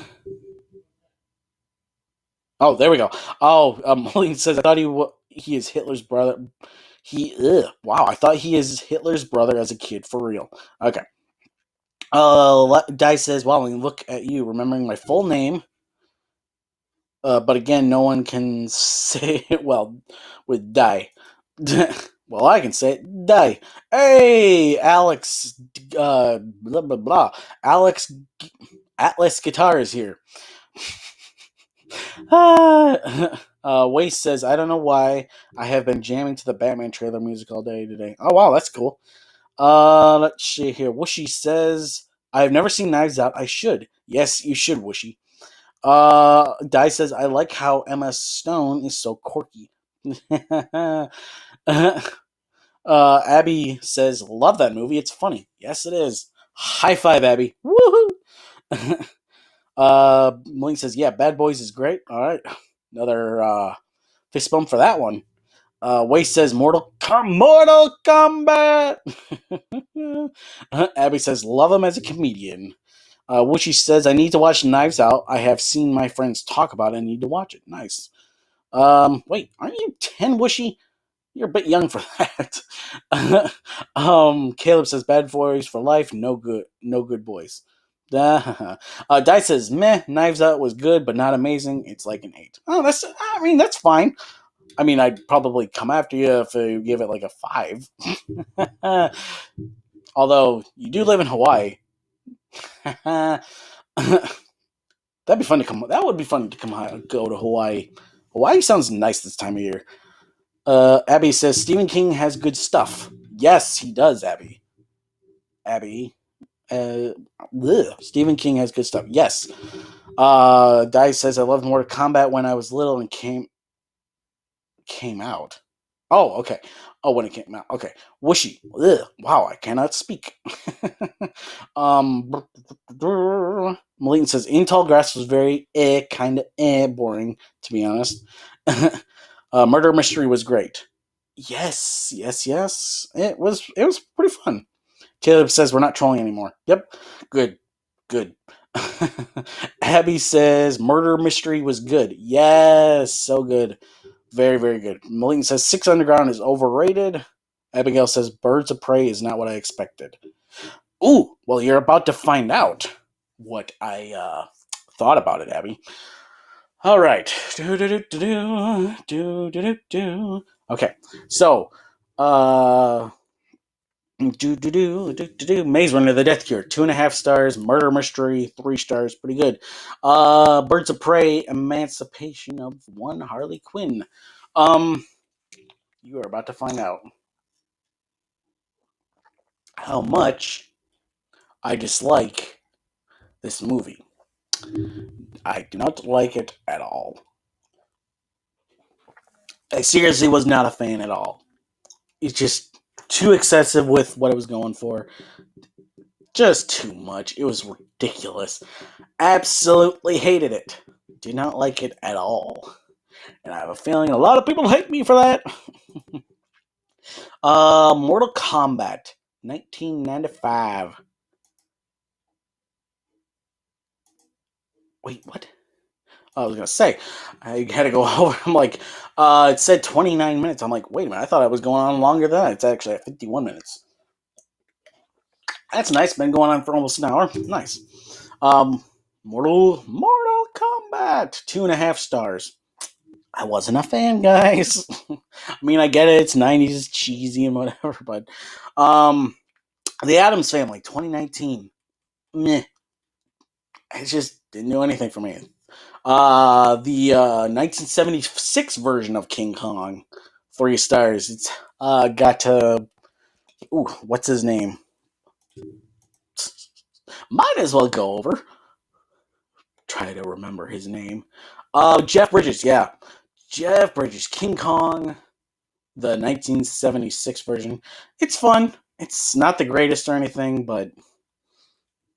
Oh, there we go. Oh, Moline says, "I thought he is Hitler's brother." Wow, I thought he is Hitler's brother as a kid for real. Okay. Di says, "Wow, look at you remembering my full name." But again, no one can say it well with Di. Well, I can say it. Die. Hey, Alex. Blah blah blah. Alex Atlas Guitar is here. Waste says, "I don't know why I have been jamming to the Batman trailer music all day today." Oh wow, that's cool. Let's see here. Whooshy says, "I have never seen Knives Out. I should." Yes, you should, Whooshy. Di says, "I like how Emma Stone is so quirky." Abby says, "Love that movie. It's funny." Yes, it is. High five, Abby. Woohoo! Malik says, "Yeah, Bad Boys is great." All right. Another fist bump for that one. Waste says, Mortal Kombat." Abby says, "Love him as a comedian." Wishy says, "I need to watch Knives Out. I have seen my friends talk about it. I need to watch it." Nice. Wait, aren't you 10, Wishy? You're a bit young for that. Caleb says, "Bad boys for life. No good boys." Di says, "Meh. Knives Out was good, but not amazing. It's like an 8." Oh, that's fine. I mean, I'd probably come after you if you give it like a 5. Although you do live in Hawaii. That'd be fun to come. That would be fun to go to Hawaii. Hawaii sounds nice this time of year. Abby says, "Stephen King has good stuff." Yes, he does, Abby. Abby. Uh, Stephen King has good stuff. Yes. Di says, "I loved Mortal Kombat when I was little and came out." Oh, okay. Oh, when it came out. Okay. Whooshy. Wow, I cannot speak. Malik says, "In Tall Grass was very kind of boring, to be honest." Murder Mystery was great. Yes. It was pretty fun. Caleb says we're not trolling anymore. Yep. Good. Abby says murder mystery was good. Yes, so good. Very, very good. Malignant says Six Underground is overrated. Abigail says Birds of Prey is not what I expected. Ooh, well, you're about to find out what I thought about it, Abby. All right. Okay, so, Maze Runner: The Death Cure, 2.5 stars. Murder Mystery, 3 stars. Pretty good. Birds of Prey: Emancipation of One Harley Quinn. You are about to find out how much I dislike this movie. I do not like it at all. I seriously was not a fan at all. It's just too excessive with what I was going for. Just too much. It was ridiculous. Absolutely hated it. Did not like it at all. And I have a feeling a lot of people hate me for that. Mortal Kombat, 1995. Wait, what? I was gonna say, I had to go over. I'm like, it said 29 minutes. I'm like, wait a minute, I thought it was going on longer than that. It's actually at 51 minutes. That's nice. Been going on for almost an hour. Nice. Mortal Kombat, 2.5 stars. I wasn't a fan, guys. I mean, I get it. It's 90s, it's cheesy and whatever, but The Addams Family, 2019. Meh. It just didn't do anything for me. The 1976 version of King Kong, 3 stars. It's got to. Ooh, what's his name? Might as well go over. Try to remember his name. Jeff Bridges, yeah. Jeff Bridges, King Kong, the 1976 version. It's fun. It's not the greatest or anything, but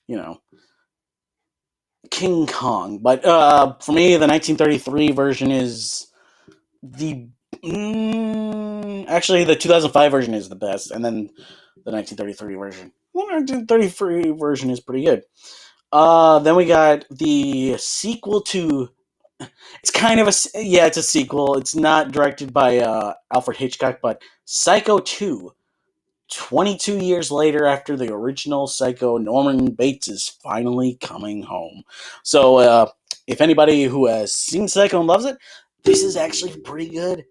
you know, King Kong. But for me, the 1933 version is the actually the 2005 version is the best, and then the 1933 version. The 1933 version is pretty good. Then we got the sequel to. It's kind of it's a sequel. It's not directed by Alfred Hitchcock, but Psycho 2. 22 years later, after the original Psycho, Norman Bates is finally coming home. So, if anybody who has seen Psycho and loves it, this is actually pretty good.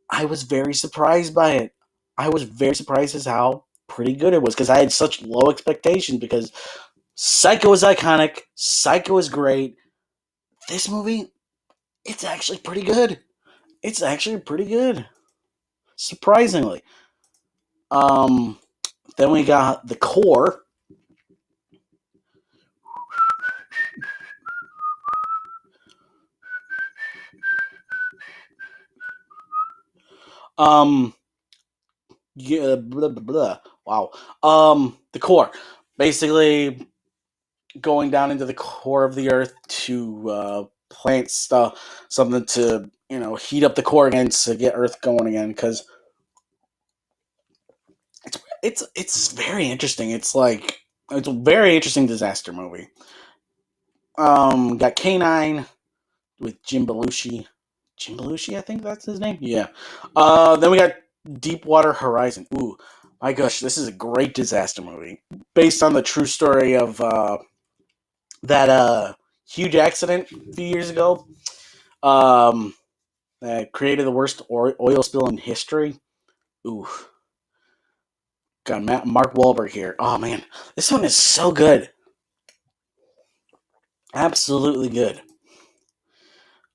I was very surprised by it. I was very surprised as how pretty good it was, because I had such low expectations, because Psycho is iconic, Psycho is great. This movie, it's actually pretty good. It's actually pretty good. Surprisingly. Then we got The Core. Yeah, blah, blah, blah. Wow. The Core. Basically going down into the core of the earth to plant stuff, something to, heat up the core again to get Earth going again, because it's very interesting. It's a very interesting disaster movie. Got K9 with Jim Belushi. Jim Belushi, I think that's his name. Yeah. Then we got Deepwater Horizon. Ooh, my gosh, this is a great disaster movie based on the true story of that huge accident a few years ago. That created the worst oil spill in history. Ooh. Got Mark Wahlberg here. Oh man, this one is so good. Absolutely good.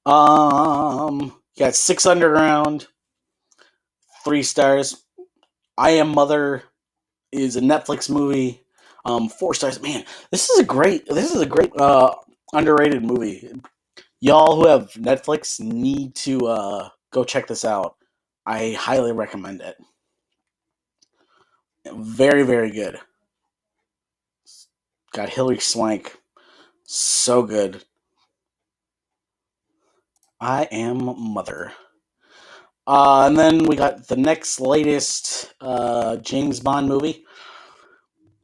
Got Six Underground, 3 stars. I Am Mother is a Netflix movie. 4 stars. Man, this is a great underrated movie. Y'all who have Netflix need to go check this out. I highly recommend it. Very, very good. Got Hilary Swank. So good. I Am Mother. And then we got the next latest James Bond movie.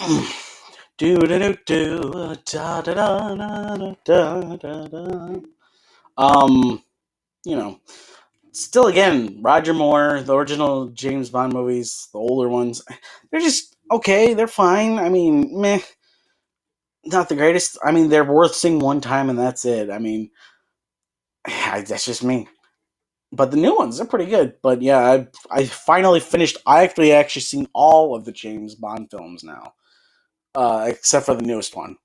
Do do do do da da da da da da da. You know, still again, Roger Moore, the original James Bond movies, the older ones, they're just okay. They're fine. I mean, meh, not the greatest. I mean, they're worth seeing one time and that's it. I mean, that's just me. But the new ones, they're pretty good. But yeah, I finally finished. I actually seen all of the James Bond films now, except for the newest one.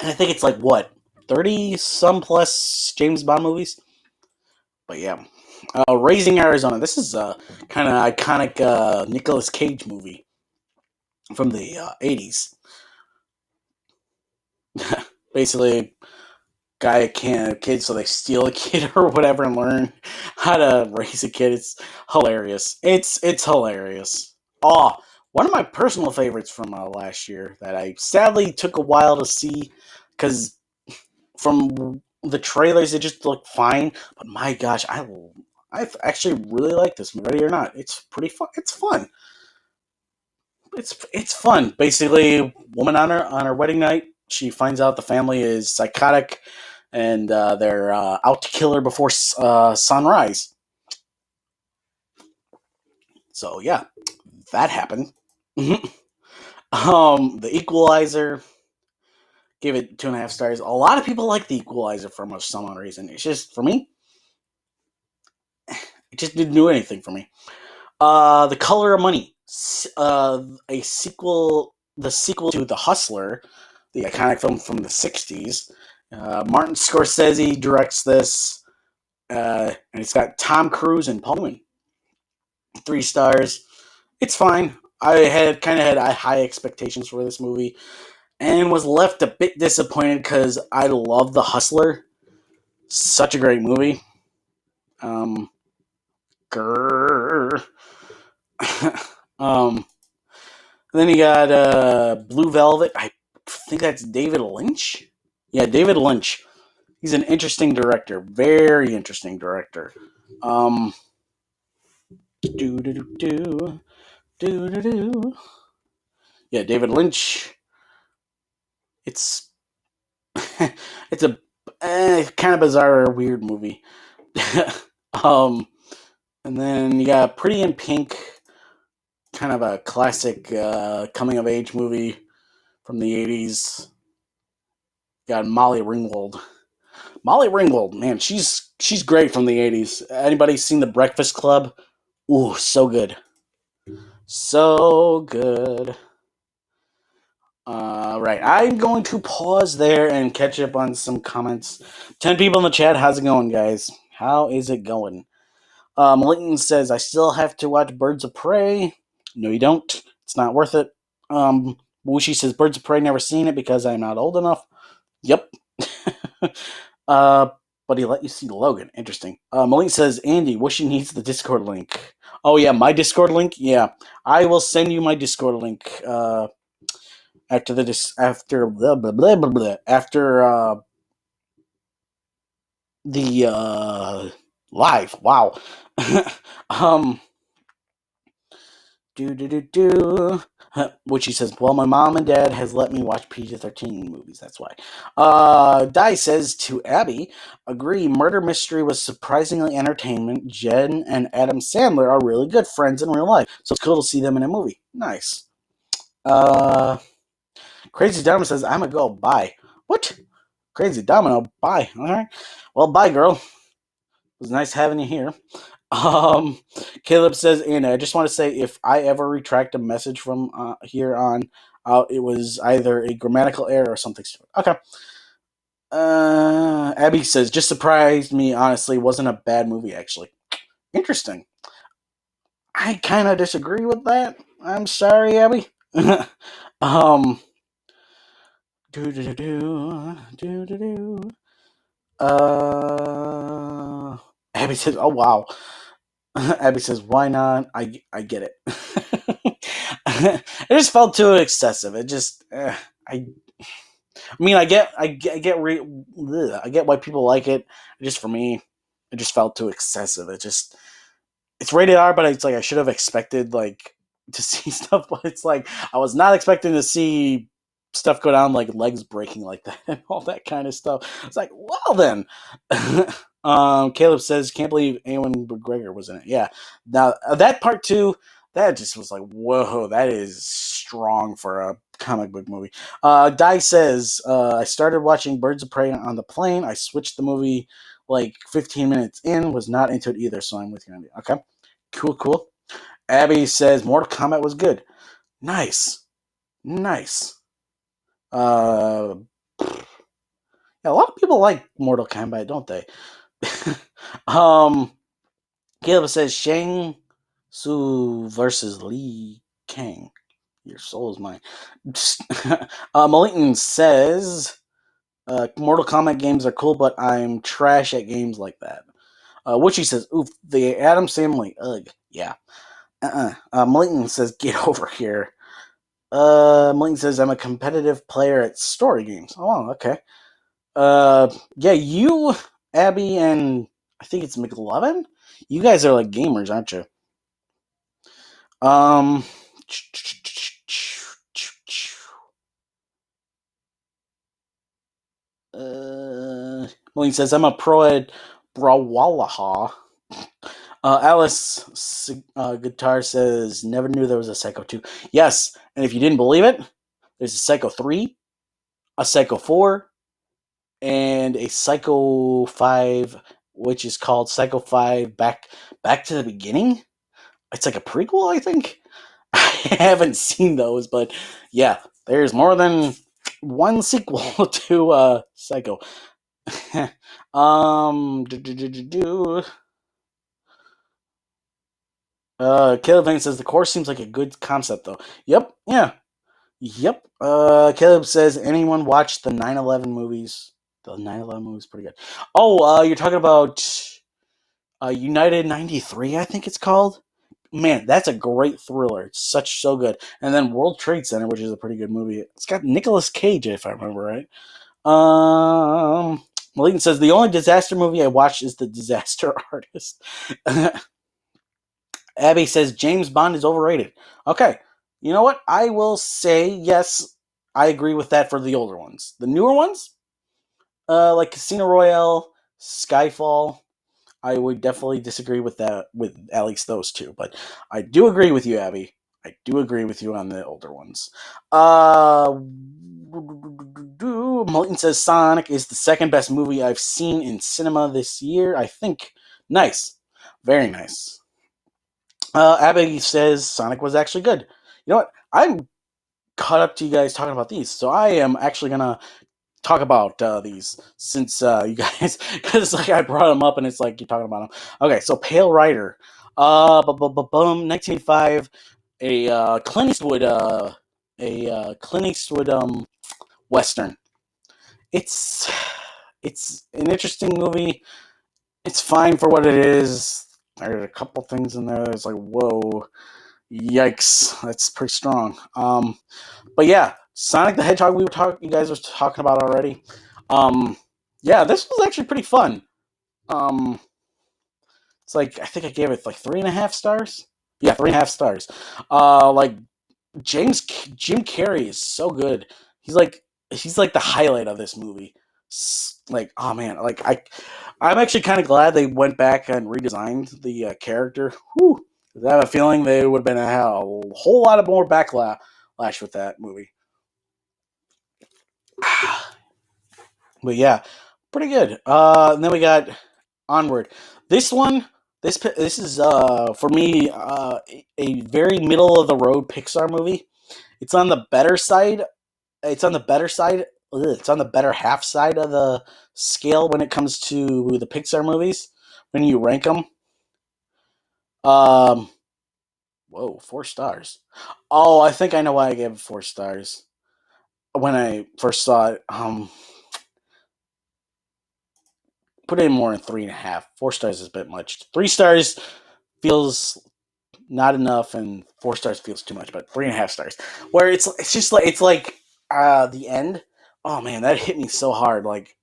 And I think it's like what 30 some plus James Bond movies. But yeah, Raising Arizona. This is a kind of iconic Nicolas Cage movie from the 80s. Basically, guy can't have kids, so they steal a kid or whatever and learn how to raise a kid. It's hilarious. It's hilarious. Oh, one of my personal favorites from last year that I sadly took a while to see because from the trailers it just looked fine. But my gosh, I actually really like this movie. Ready or not, it's pretty fun. It's fun. It's fun. Basically, woman on her wedding night, she finds out the family is psychotic and they're out to kill her before sunrise. So yeah, that happened. The Equalizer, give it 2.5 stars. A lot of people like the Equalizer for some odd reason. It's just for me, it just didn't do anything for me. The Color of Money, a sequel, the sequel to The Hustler, the iconic film from the '60s. Martin Scorsese directs this, and it's got Tom Cruise and Paul Newman. 3 stars. It's fine. I had high expectations for this movie, and was left a bit disappointed because I love The Hustler. Such a great movie. Um, grrr. um, then you got Blue Velvet. I think that's David Lynch. Yeah, David Lynch. He's an interesting director. Very interesting director. Um, do do do do do do do. Yeah, David Lynch. It's it's a kind of bizarre, weird movie. um, and then you got Pretty in Pink, kind of a classic coming of age movie from the '80s. Got Molly Ringwald. Molly Ringwald, man, she's great from the '80s. Anybody seen The Breakfast Club? Ooh, so good, so good. Right, I'm going to pause there and catch up on some comments. 10 people in the chat. How's it going, guys? How is it going? Linton says, I still have to watch Birds of Prey. No, you don't. It's not worth it. Wushi says, Birds of Prey, never seen it because I'm not old enough. Yep. But he let you see Logan. Interesting. Malik says, Andy, Wushi needs the Discord link. Oh, yeah, my Discord link? Yeah. I will send you my Discord link after blah, blah, blah, blah, blah, after the live. Wow. um do do do do which he says, well, my mom and dad has let me watch PG-13 movies, that's why. Di says to Abby, agree, murder mystery was surprisingly entertainment. Jen and Adam Sandler are really good friends in real life, so it's cool to see them in a movie. Nice. Crazy Domino says, I'm a go, bye. What? Crazy Domino, bye. Alright. Well, bye, girl. It was nice having you here. Caleb says, Anna, I just want to say if I ever retract a message from here on out, it was either a grammatical error or something stupid. Okay. Abby says, just surprised me, honestly. Wasn't a bad movie, actually. Interesting. I kind of disagree with that. I'm sorry, Abby. um, do do do do do do do. Abby says, "Oh wow." Abby says, "Why not?" I get it. It just felt too excessive. It just I mean I get why people like it. Just for me, it just felt too excessive. It's rated R, but it's like I should have expected like to see stuff, but it's like I was not expecting to see stuff go down like legs breaking like that and all that kind of stuff. It's like, well then. Caleb says, "Can't believe Ewan McGregor was in it." Yeah, now that part two, that just was like, whoa, that is strong for a comic book movie. Di says, "I started watching Birds of Prey on the plane. I switched the movie like 15 minutes in. Was not into it either, so I'm with you on it." Okay, cool. Abby says Mortal Kombat was good. Nice. Uh, yeah, a lot of people like Mortal Kombat, don't they? um, Caleb says Shang Su versus Li Kang. Your soul is mine. Malitan says Mortal Kombat games are cool, but I'm trash at games like that. Witchy says, "Oof, the Adams family. Ugh, yeah." Malitan says, "Get over here." Malitan says, "I'm a competitive player at story games." Oh, wow, okay. Yeah, you, Abby, and I think it's McLovin. You guys are like gamers, aren't you? Um, Malitan says, "I'm a pro at Brawlhalla." Alice Guitar says, "Never knew there was a Psycho 2." Yes, and if you didn't believe it, there's a Psycho 3, a Psycho 4, and a Psycho 5, which is called Psycho 5 Back to the Beginning. It's like a prequel, I think. I haven't seen those, but yeah, there's more than one sequel to Psycho. do, do, do, do, do. Caleb Vane says the course seems like a good concept, though. Yep, yeah, yep. Caleb says anyone watch the 9/11 movies? The 9/11 movies pretty good. Oh, you're talking about United 93, I think it's called. Man, that's a great thriller. It's so good. And then World Trade Center, which is a pretty good movie. It's got Nicolas Cage, if I remember right. Malikan says the only disaster movie I watched is The Disaster Artist. Abby says James Bond is overrated. Okay, you know what? I will say yes. I agree with that for the older ones. The newer ones, like Casino Royale, Skyfall, I would definitely disagree with that, with at least those two. But I do agree with you, Abby. I do agree with you on the older ones. Milton says Sonic is the second best movie I've seen in cinema this year, I think. Nice. Very nice. Abby says Sonic was actually good. You know what? I'm caught up to you guys talking about these, so I am actually going to talk about these since you guys, because like I brought them up and it's like you're talking about them. Okay, so Pale Rider, 1985, a Clint Eastwood western. It's it's an interesting movie. It's fine for what it is. There's a couple things in there that's like, whoa, yikes, that's pretty strong. But yeah, Sonic the Hedgehog you guys were talking about already. Um, yeah, this was actually pretty fun. Um, it's like I think I gave it like 3.5 stars. Yeah, 3.5 stars. Like Jim Carrey is so good. He's like the highlight of this movie. Like, oh man, like I'm actually kind of glad they went back and redesigned the character. Whew. I have a feeling they would have been a whole lot of more backlash with that movie. But yeah, pretty good. And then we got Onward. This one, this is for me a very middle of the road Pixar movie. It's on the better side. It's on the better side. It's on the better half side of the scale when it comes to the Pixar movies. When you rank them, um, whoa, 4 stars. Oh, I think I know why I gave it 4 stars when I first saw it. Put in more than 3.5. 4 stars is a bit much. 3 stars feels not enough, and 4 stars feels too much. But 3.5 stars, where it's just like the end. Oh man, that hit me so hard. Like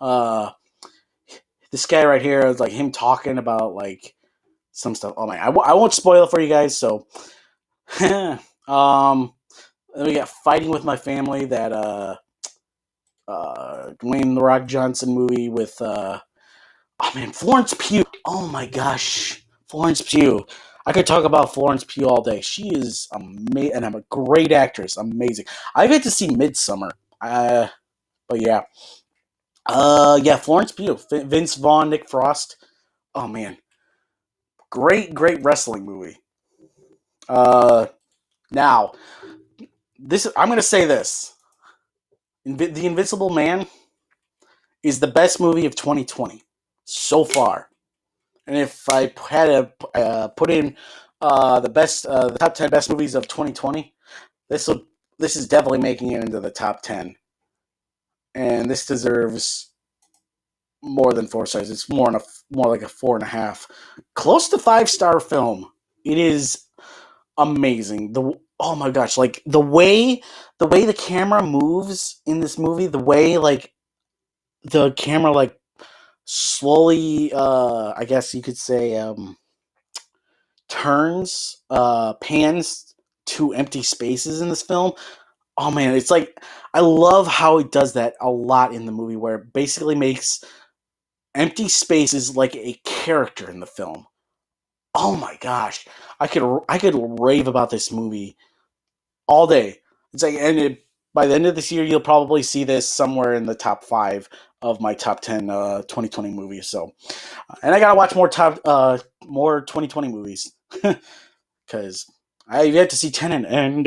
uh this guy right here is like him talking about like some stuff. Oh man, I won't spoil it for you guys. So, um, then we got Fighting with My Family, that Dwayne the Rock Johnson movie with oh man, Florence Pugh. Oh my gosh, Florence Pugh. I could talk about Florence Pugh all day. She is amazing, and I'm a great actress. Amazing. I've yet to see Midsummer. But yeah. Yeah, Florence Pugh, Vince Vaughn, Nick Frost. Oh man, great wrestling movie. Uh, Now this I'm gonna say this: The Invincible Man is the best movie of 2020 so far. And if I had to put in the top 10 best movies of 2020, this will this is definitely making it into the top 10, and this deserves more than 4 stars. It's more like a 4.5, close to 5-star film. It is amazing. The Oh my gosh, like the way the camera moves in this movie, the way like the camera like slowly, I guess you could say, turns, pans to empty spaces in this film. Oh man, it's like I love how it does that a lot in the movie, where it basically makes empty spaces like a character in the film. Oh my gosh, I could rave about this movie all day. It's like, by the end of this year, you'll probably see this somewhere in the top 5 of my top 10 2020 movies. So, and I gotta watch more 2020 movies because I've yet to see Tenet, and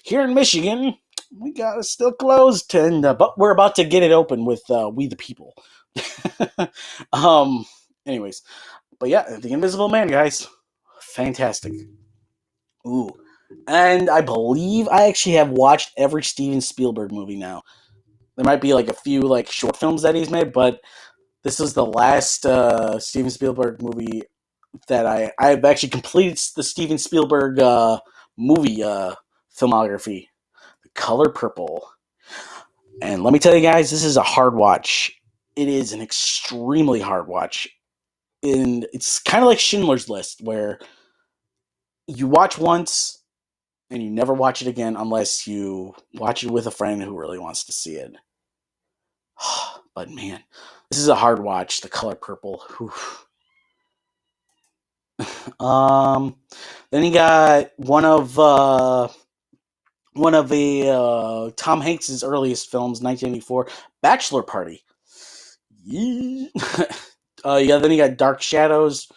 here in Michigan, we got it still closed, and but we're about to get it open with We the People. um. Anyways, but yeah, The Invisible Man, guys, fantastic. Ooh. And I believe I actually have watched every Steven Spielberg movie now. There might be like a few like short films that he's made, but this is the last Steven Spielberg movie that I've actually completed the Steven Spielberg movie filmography, The Color Purple. And let me tell you guys, this is a hard watch. It is an extremely hard watch. And it's kind of like Schindler's List, where you watch once and you never watch it again unless you watch it with a friend who really wants to see it. But man, this is a hard watch. The Color Purple. Um, then you got one of the Tom Hanks's earliest films, 1984, Bachelor Party. Yeah. Yeah. Then you got Dark Shadows.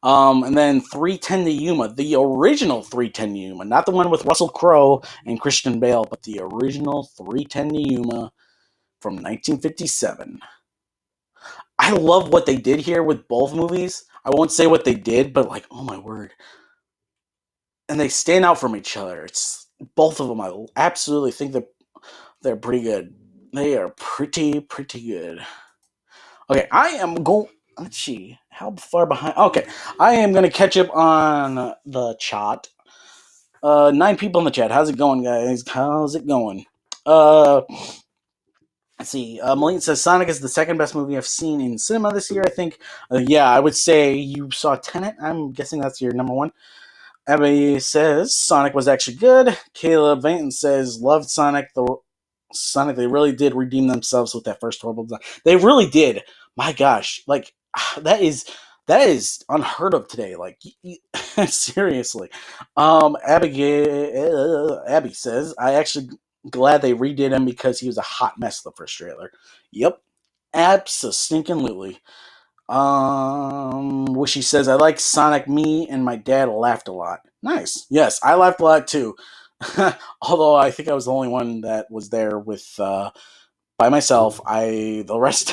Uh, and then 310 to Yuma, the original 310 to Yuma, not the one with Russell Crowe and Christian Bale, but the original 310 to Yuma from 1957. I love what they did here with both movies. I won't say what they did, but like, oh my word. And they stand out from each other. It's both of them. I absolutely think they're pretty good. They are pretty good. Okay, I am going. Let's see how far behind. Okay, I am gonna catch up on the chat. 9 people in the chat. How's it going, guys? How's it going? Let's see. Malene says Sonic is the second best movie I've seen in cinema this year. I think. Yeah, I would say you saw Tenet. I'm guessing that's your number one. Abby says Sonic was actually good. Caleb Vanton says loved Sonic. They really did redeem themselves with that first horrible design. They really did. My gosh, like that is unheard of today. Like seriously. Abby says I actually glad they redid him because he was a hot mess the first trailer. Yep, absolutely. Wishy says I like Sonic. Me and my dad laughed a lot. Nice. Yes, I laughed a lot too. Although I think I was the only one that was there with by myself. The rest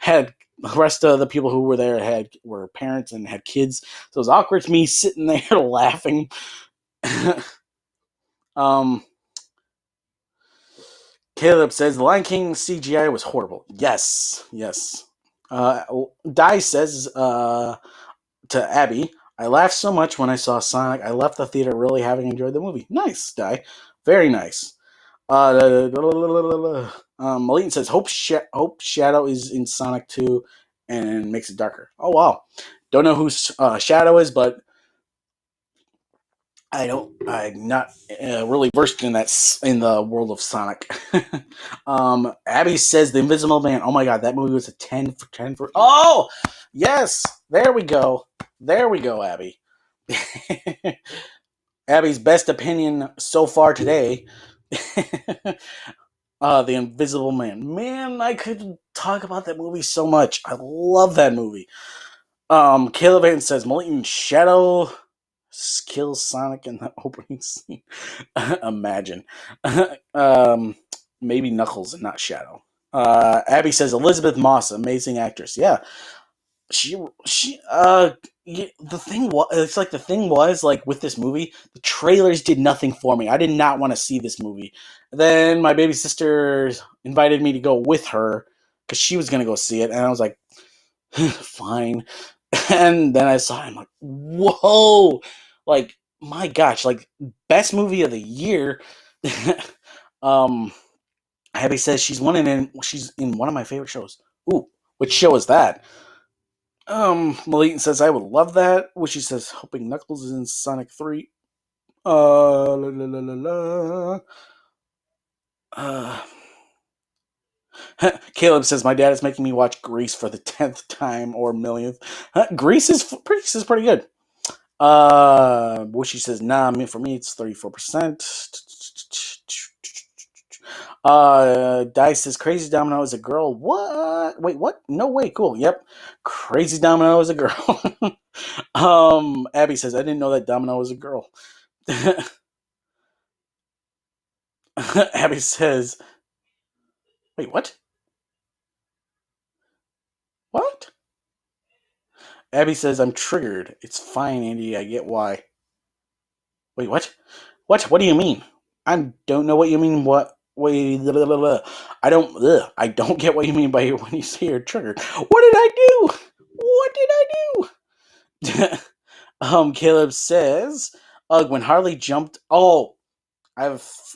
had the rest of the people who were there were parents and had kids, so it was awkward to me sitting there laughing. um, Caleb says the Lion King CGI was horrible. Yes. Di says to Abby, I laughed so much when I saw Sonic. I left the theater really having enjoyed the movie. Nice, Di. Very nice. Malene says Hope Shadow is in Sonic 2, and makes it darker. Oh wow, don't know who Shadow is, but I'm not really versed in in the world of Sonic. Abby says the Invisible Man. Oh my god, that movie was a 10 for 10 for. Oh yes, there we go. There we go, Abby. Abby's best opinion so far today. The Invisible Man. Man, I could talk about that movie so much. I love that movie. Caleb Van says Malignant Shadow kills Sonic in the opening scene. Imagine. um, maybe Knuckles and not Shadow. Abby says Elizabeth Moss, amazing actress. Yeah, she the thing was, it's like the thing was like with this movie, the trailers did nothing for me. I did not want to see this movie. Then my baby sister invited me to go with her because she was gonna go see it, and I was like, fine. And then I saw it, I'm like, whoa, like my gosh, like best movie of the year. um Abby says she's in one of my favorite shows. Ooh, which show is that? Malitan says I would love that. Which she says hoping Knuckles is in Sonic 3. La, la, la, la, la. Caleb says my dad is making me watch Grease for the 10th time or millionth. Grease is pretty good. Wishy says nah. For me, it's 34%. Dice says Crazy Domino is a girl. What? Wait, what? No way. Cool. Yep. Crazy Domino is a girl. Abby says I didn't know that Domino was a girl. Abby says, wait, what? What? Abby says I'm triggered. It's fine, Andy. I get why. Wait, what? What? What do you mean? I don't know what you mean. What? Wait, blah, blah, blah. I don't get what you mean by when you say you're triggered. What did I do? What did I do? Caleb says, when Harley jumped. Oh,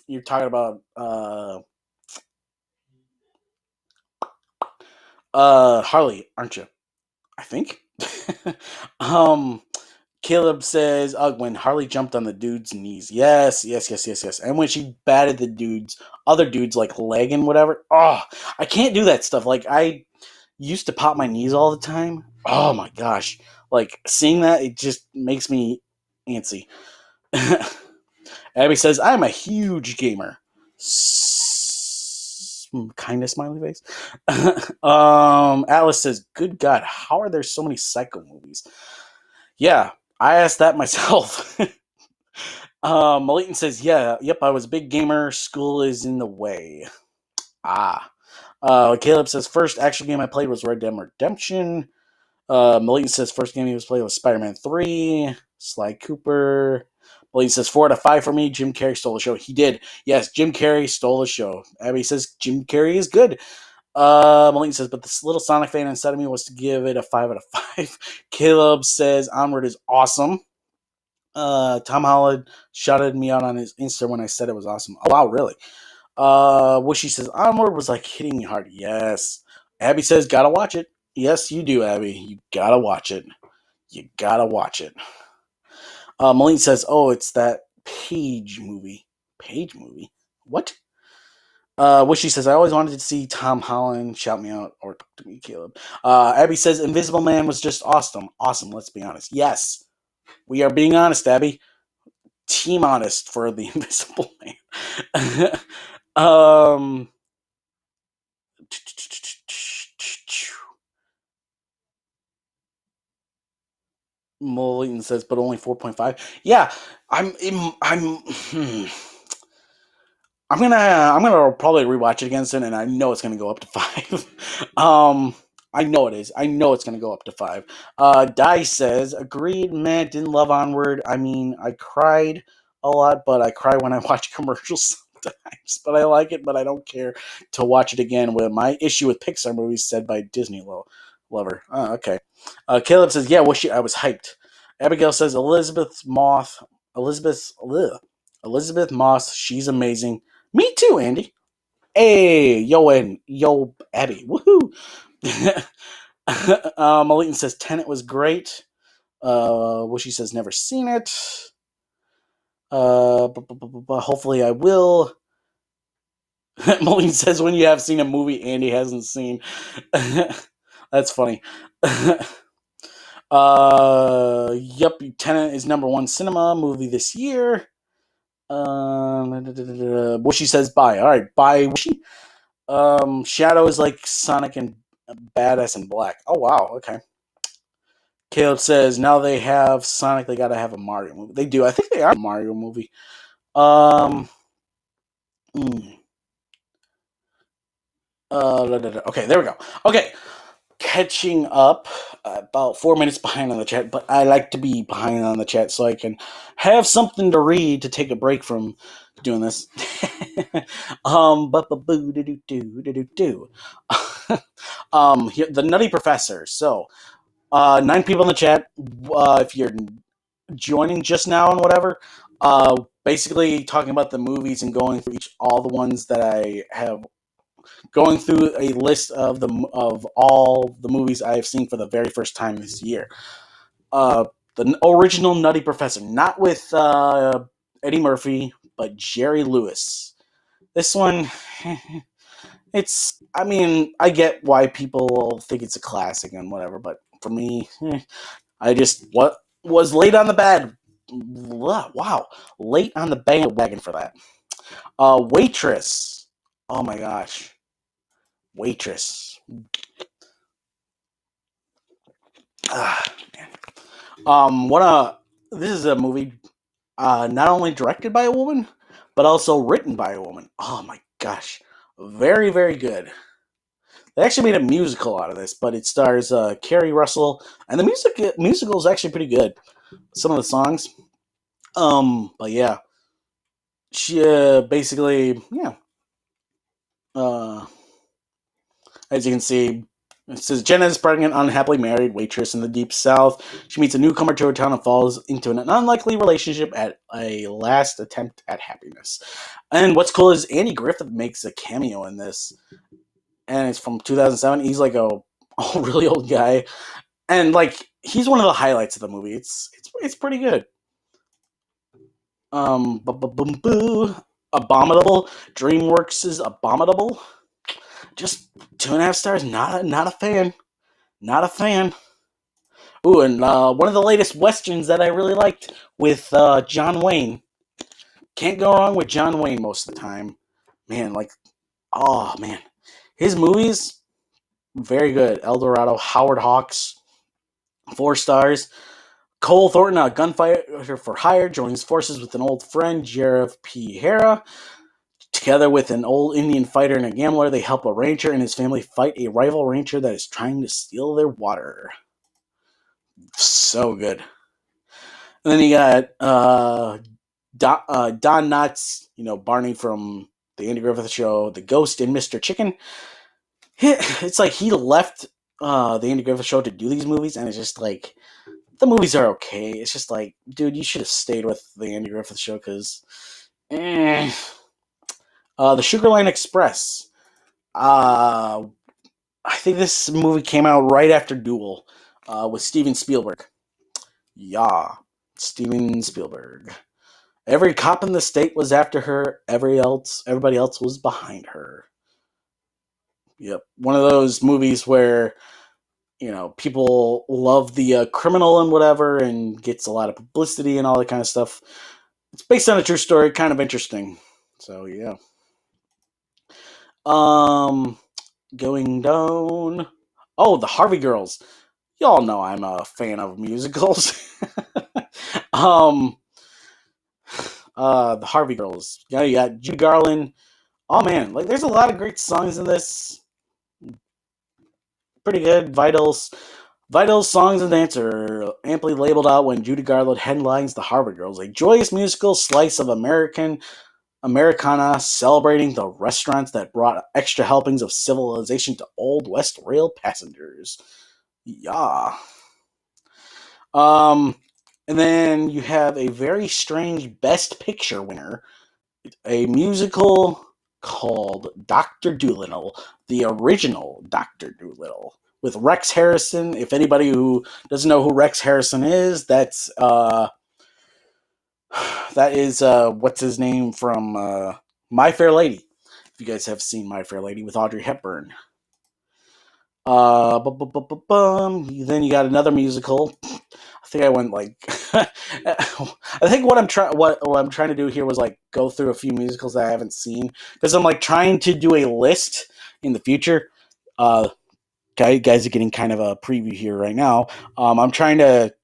you're talking about Harley, aren't you? I think. um, Caleb says, when Harley jumped on the dude's knees. Yes. And when she batted the other dude's like leg and whatever. Oh, I can't do that stuff. Like I used to pop my knees all the time. Oh my gosh. Like seeing that, it just makes me antsy. Abby says, I'm a huge gamer. Kind of smiley face. Alice says, good God, how are there so many Psycho movies? Yeah, I asked that myself. Malitan says, yep, I was a big gamer. School is in the way. Caleb says, first action game I played was Red Dead Redemption. Malitan says, first game he was playing was Spider-Man 3. Sly Cooper. Malitan says, 4 out of 5 for me. Jim Carrey stole the show. He did. Yes, Jim Carrey stole the show. Abby says, Jim Carrey is good. Malitan says, but this little Sonic fan inside of me was to give it a 5 out of 5. Caleb says, Onward is awesome. Tom Holland shouted me out on his Insta when I said it was awesome. Oh, wow, really? Wishy says, Onward was like hitting me hard. Yes. Abby says, gotta watch it. Yes, you do, Abby. You gotta watch it. You gotta watch it. Malene says, oh, it's that Page movie. Page movie? What? Wishy says, I always wanted to see Tom Holland. Shout me out or talk to me, Caleb. Abby says, Invisible Man was just awesome. Awesome, let's be honest. Yes. We are being honest, Abby. Team honest for the Invisible Man. Moline says, but only 4.5. Yeah, I'm gonna probably rewatch it again soon, and I know it's gonna go up to 5. I know it is. I know it's gonna go up to 5. Di says, agreed. Man, didn't love Onward. I mean, I cried a lot, but I cry when I watch commercials sometimes. But I like it, but I don't care to watch it again. With my issue with Pixar movies said by Disney lover. Oh, okay. Caleb says, yeah, I was hyped. Abigail says, Elizabeth Moss. She's amazing. Me too, Andy. Hey, yo, Abby. Woohoo. Malitan says Tenet was great. Wishy says never seen it. Hopefully I will. Malitan says when you have seen a movie Andy hasn't seen. That's funny. Yep, Tenet is #1 cinema movie this year. Wishy says bye. All right, bye, Wishy. Shadow is like Sonic and Badass in Black. Oh wow, okay. Caleb says now they have Sonic, they gotta have a Mario movie. They do. I think they are a Mario movie. Okay, there we go. Okay, catching up, about 4 minutes behind on the chat, but I like to be behind on the chat so I can have something to read to take a break from doing this. The Nutty Professor. So, 9 people in the chat. If you're joining just now and whatever, basically talking about the movies and going through all the ones that I have, going through a list of all the movies I have seen for the very first time this year. The original Nutty Professor, not with Eddie Murphy, but Jerry Lewis. This one, I mean, I get why people think it's a classic and whatever, but for me, I just was late on the bed. Wow, late on the bandwagon for that. Waitress. Oh my gosh, Waitress. This is a movie not only directed by a woman, but also written by a woman. Oh my gosh, very very good. They actually made a musical out of this, but it stars Kerry Russell, and the musical is actually pretty good. Some of the songs, but yeah, she basically, yeah. As you can see, it says Jenna is pregnant, unhappily married waitress in the deep south. She meets a newcomer to her town and falls into an unlikely relationship at a last attempt at happiness. And what's cool is Andy Griffith makes a cameo in this, and it's from 2007. He's like a really old guy, and like he's one of the highlights of the movie. It's pretty good. Abominable. DreamWorks is Abominable. Just 2.5 stars. Not a fan. Not a fan. Ooh, and one of the latest westerns that I really liked with John Wayne. Can't go wrong with John Wayne most of the time. Man, like, oh man, his movies very good. El Dorado, Howard Hawks, 4 stars. Cole Thornton, a gunfighter for hire, joins forces with an old friend, Sheriff P. Hara. Together with an old Indian fighter and a gambler, they help a rancher and his family fight a rival rancher that is trying to steal their water. So good. And then you got Don Knotts, Barney from the Andy Griffith Show, The Ghost, and Mr. Chicken. It's like he left the Andy Griffith Show to do these movies, and it's just like, the movies are okay. It's just like, dude, you should have stayed with the Andy Griffith Show, because The Sugarland Express. I think this movie came out right after Duel with Steven Spielberg. Yeah, Steven Spielberg. Every cop in the state was after her. Everybody else was behind her. Yep, one of those movies where people love the criminal and whatever, and gets a lot of publicity and all that kind of stuff. It's based on a true story, kind of interesting. So yeah. Going down. Oh, the Harvey Girls. Y'all know I'm a fan of musicals. The Harvey Girls. Yeah, you got Judy Garland. Oh man, like there's a lot of great songs in this. Pretty good. Vitals songs and dance are amply labeled out when Judy Garland headlines the Harvey Girls, a joyous musical slice of Americana, celebrating the restaurants that brought extra helpings of civilization to Old West rail passengers. Yeah. And then you have a very strange Best Picture winner, a musical called Dr. Dolittle, the original Dr. Dolittle, with Rex Harrison. If anybody who doesn't know who Rex Harrison is, that is what's his name from My Fair Lady. If you guys have seen My Fair Lady with Audrey Hepburn. Then you got another musical. I think I went like I think what I'm trying to do here was like go through a few musicals that I haven't seen, because I'm like trying to do a list in the future. Guys are getting kind of a preview here right now. I'm trying to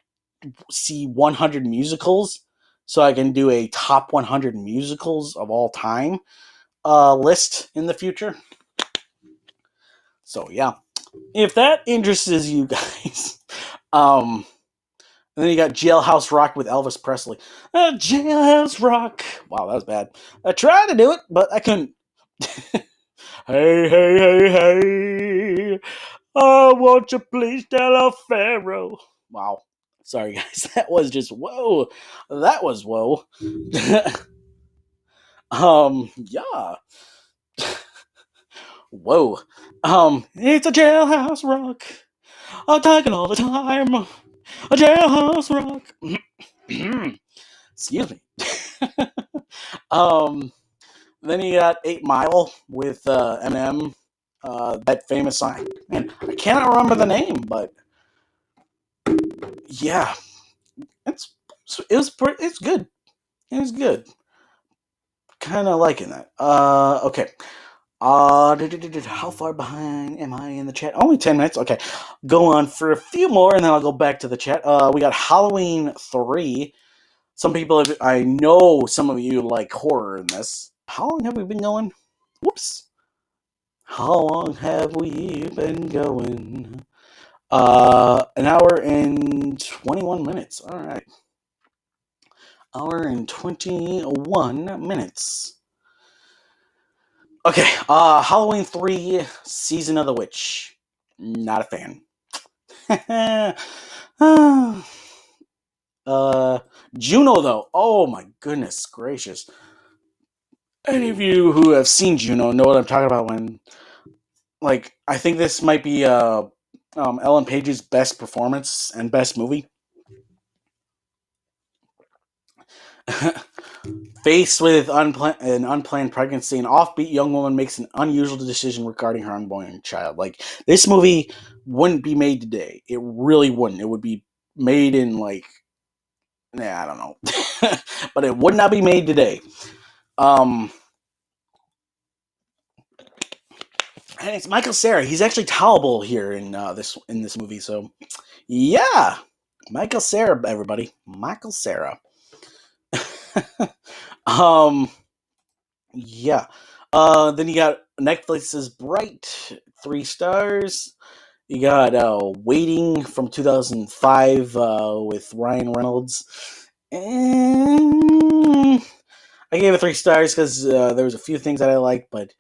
see 100 musicals so I can do a top 100 musicals of all time list in the future. So yeah, if that interests you guys, and then you got Jailhouse Rock with Elvis Presley. Jailhouse Rock. Wow, that was bad. I tried to do it, but I couldn't. Hey, hey, hey, hey. Oh, won't you please tell a pharaoh? Wow. Sorry, guys. That was just whoa. That was whoa. Yeah. Whoa. It's a jailhouse rock. I'm talking all the time. A jailhouse rock. Excuse me. Then you got 8 Mile with Eminem. That famous song. Man, I cannot remember the name, but yeah, it's good. It was good. Kind of liking that. Okay. How far behind am I in the chat? Only 10 minutes. Okay. Go on for a few more, and then I'll go back to the chat. We got Halloween 3. I know some of you like horror in this. How long have we been going? Whoops. How long have we been going? An hour and 21 minutes. All right. Hour and 21 minutes. Okay, Halloween 3, Season of the Witch. Not a fan. Juno, though. Oh my goodness gracious. Any of you who have seen Juno know what I'm talking about when, like, I think this might be Ellen Page's best performance and best movie. Faced with an unplanned pregnancy, an offbeat young woman makes an unusual decision regarding her unborn child. Like, this movie wouldn't be made today. It really wouldn't. It would be made in I don't know, but it would not be made today. And it's Michael Cera. He's actually tolerable here in this movie. So yeah, Michael Cera, everybody, Michael Cera. Yeah. Then you got Netflix's Bright, 3 stars. You got Waiting from 2005 with Ryan Reynolds. And I gave it 3 stars because there was a few things that I liked, but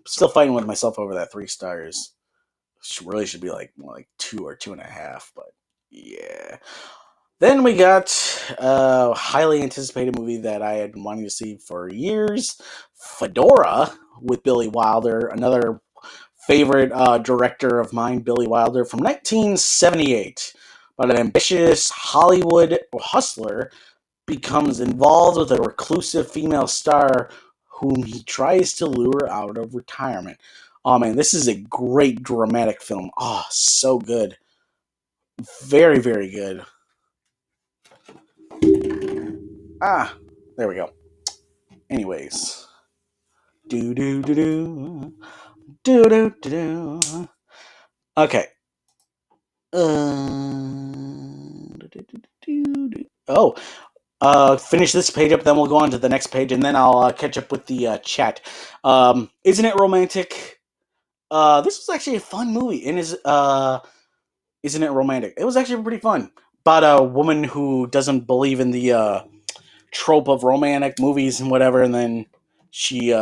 still fighting with myself over that 3 stars. Really should be like more like 2 or 2.5, but yeah. Then we got a highly anticipated movie that I had been wanting to see for years, Fedora with Billy Wilder, another favorite director of mine, Billy Wilder, from 1978. But an ambitious Hollywood hustler becomes involved with a reclusive female star whom he tries to lure out of retirement. Oh man, this is a great dramatic film. Oh, so good. Very, very good. There we go. Anyways. Do. Okay. Finish this page up, then we'll go on to the next page, and then I'll catch up with the chat. Isn't it romantic? This was actually a fun movie, and isn't it romantic? It was actually pretty fun. About a woman who doesn't believe in the trope of romantic movies and whatever, and then she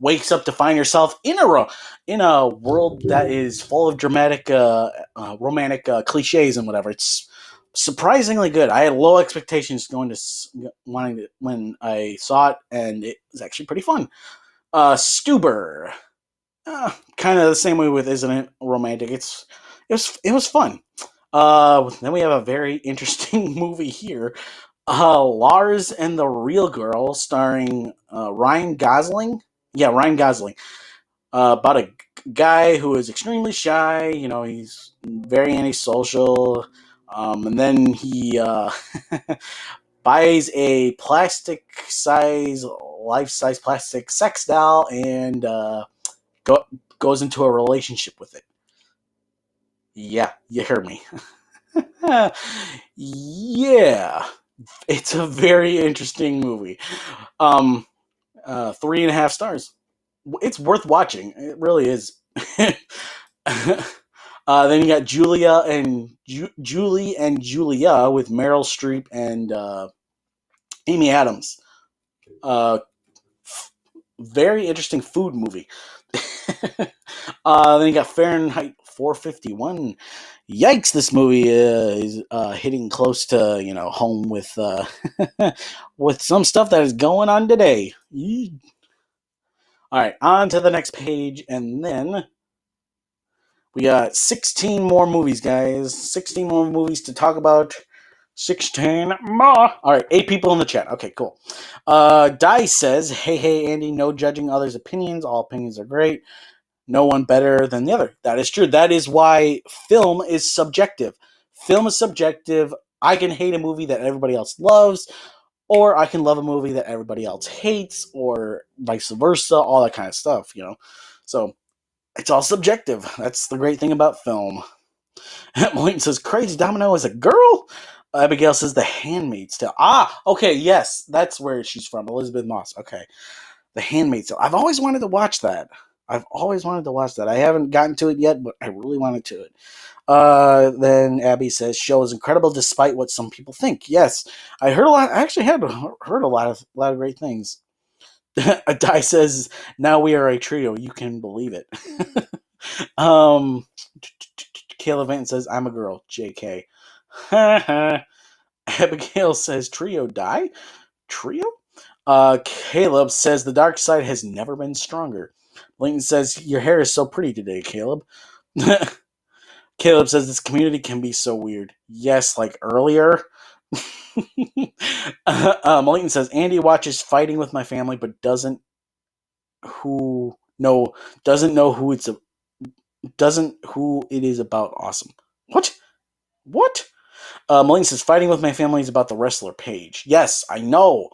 wakes up to find herself in a world that is full of dramatic romantic cliches and whatever. It's surprisingly good. I had low expectations when I saw it, and it was actually pretty fun. Stuber. Kind of the same way with Isn't It Romantic? It was fun. Then we have a very interesting movie here. Lars and the Real Girl, starring Ryan Gosling. Yeah, Ryan Gosling. About a guy who is extremely shy. You know, he's very antisocial. And then he buys a life size plastic sex doll, and goes into a relationship with it. Yeah, you heard me. Yeah, it's a very interesting movie. Um, 3.5 stars. It's worth watching. It really is. Then you got Julie and Julia with Meryl Streep and Amy Adams. Uh, Very interesting food movie. Then you got Fahrenheit 451. Yikes! This movie is hitting close to home with with some stuff that is going on today. All right, on to the next page, and then we got 16 more movies, guys. 16 more movies to talk about. 16 more. All right, 8 people in the chat. Okay, cool. Dice says, hey, Andy, no judging others' opinions. All opinions are great. No one better than the other. That is true. That is why film is subjective. Film is subjective. I can hate a movie that everybody else loves, or I can love a movie that everybody else hates, or vice versa, all that kind of stuff. So it's all subjective. That's the great thing about film. Moyton says, Crazy Domino is a girl? Abigail says, The Handmaid's Tale. Okay, yes, that's where she's from. Elizabeth Moss. Okay. The Handmaid's Tale. I've always wanted to watch that. I haven't gotten to it yet, but I really wanted to it. Then Abby says, show is incredible despite what some people think. Yes, I heard a lot. I actually had heard a lot of great things. Di says, now we are a trio. You can believe it. um, Kayla Vanton says, I'm a girl. JK. Abigail says, trio die? Trio? Caleb says, the dark side has never been stronger. Lincoln says, your hair is so pretty today, Caleb. Caleb says, this community can be so weird. Yes, like earlier. Lincoln says, Andy watches Fighting with My Family, but doesn't know who it is about. Awesome. What? Malene says, Fighting with My Family is about the wrestler Paige. Yes, I know.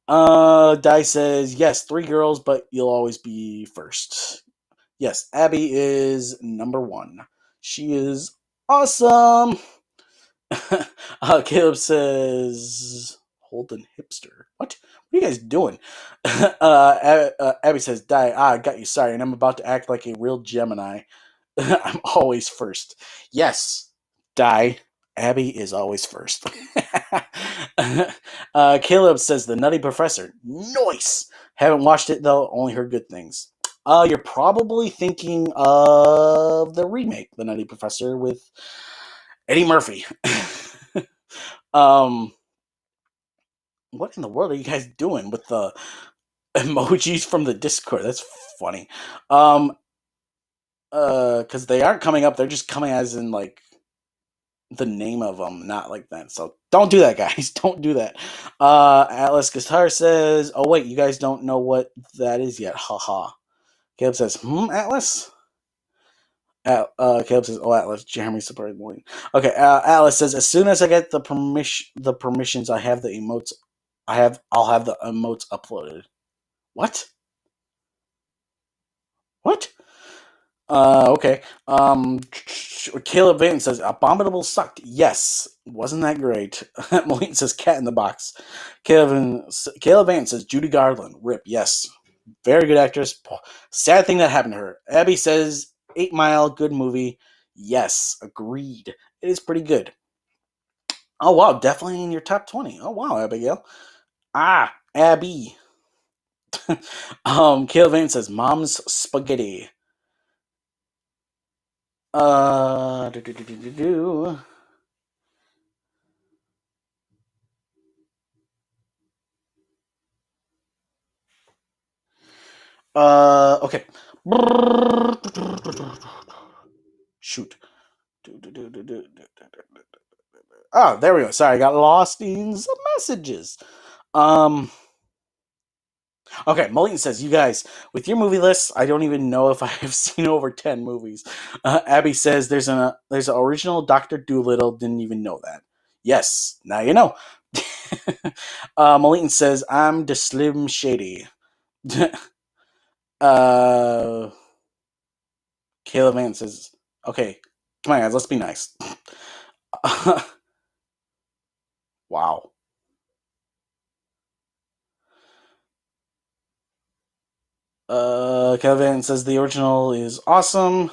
Di says, yes, 3 girls, but you'll always be first. Yes, Abby is number 1. She is awesome. Caleb says, Holden Hipster. What are you guys doing? Abby says, Di, I got you, sorry, and I'm about to act like a real Gemini. I'm always first. Yes, Di. Abby is always first. Caleb says The Nutty Professor. Nice. Haven't watched it though. Only heard good things. You're probably thinking of the remake, The Nutty Professor, with Eddie Murphy. What in the world are you guys doing with the emojis from the Discord? That's funny. Because they aren't coming up. They're just coming as in like the name of them, not like that. So don't do that, guys. Don't do that. Atlas Guitar says, oh wait, you guys don't know what that is yet. Haha. Caleb says, Atlas? Caleb says, oh, Atlas. Jeremy supported Morgan. Okay, Atlas says, as soon as I get the permissions, I'll have the emotes uploaded. What? Okay. Caleb Vanton says, Abominable sucked. Yes. Wasn't that great? Moline says, Cat in the Box. Caleb Vanton says, Judy Garland. Rip. Yes. Very good actress. Sad thing that happened to her. Abby says, 8 Mile. Good movie. Yes. Agreed. It is pretty good. Oh, wow. Definitely in your top 20. Oh, wow, Abigail. Abby. Caleb Vanton says, Mom's Spaghetti. Do, do, do, do, do, do. Okay. Shoot. Oh, there we go. Sorry, I got lost in some messages. Okay, Moulton says, "You guys, with your movie list, I don't even know if I have seen over 10 movies." Abby says, "There's an original Doctor Doolittle. Didn't even know that." Yes, now you know. Moulton says, "I'm the Slim Shady." uh, Caleb Van says, "Okay, come on, guys, let's be nice." Wow. Kevin says the original is awesome.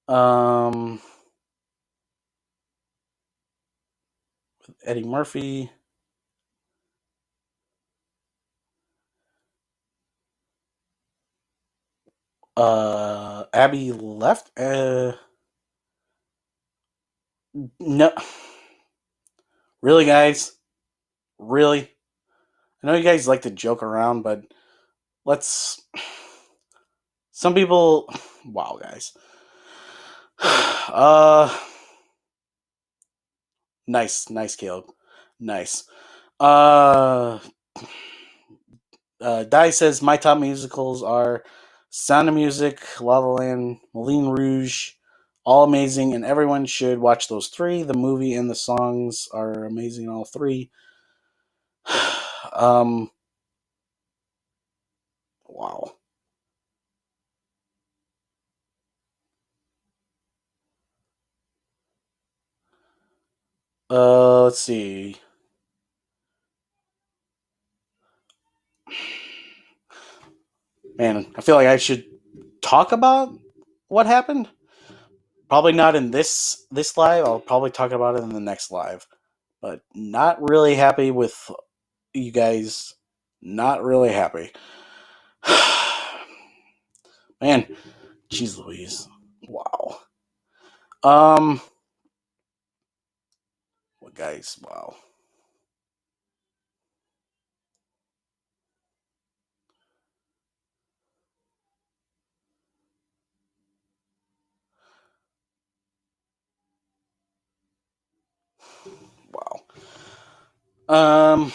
Um, Eddie Murphy. Abby left. No, really, guys, really. I know you guys like to joke around, but let's. Some people. Wow, guys. Nice, Caleb. Nice. Uh, Di says my top musicals are Sound of Music, La La Land, Moulin Rouge, all amazing, and everyone should watch those three. The movie and the songs are amazing, all three. um, wow. Let's see. Man, I feel like I should talk about what happened. Probably not in this live. I'll probably talk about it in the next live. But not really happy with you guys. Not really happy. Man, jeez Louise. Wow. What guys, wow. Wow. Um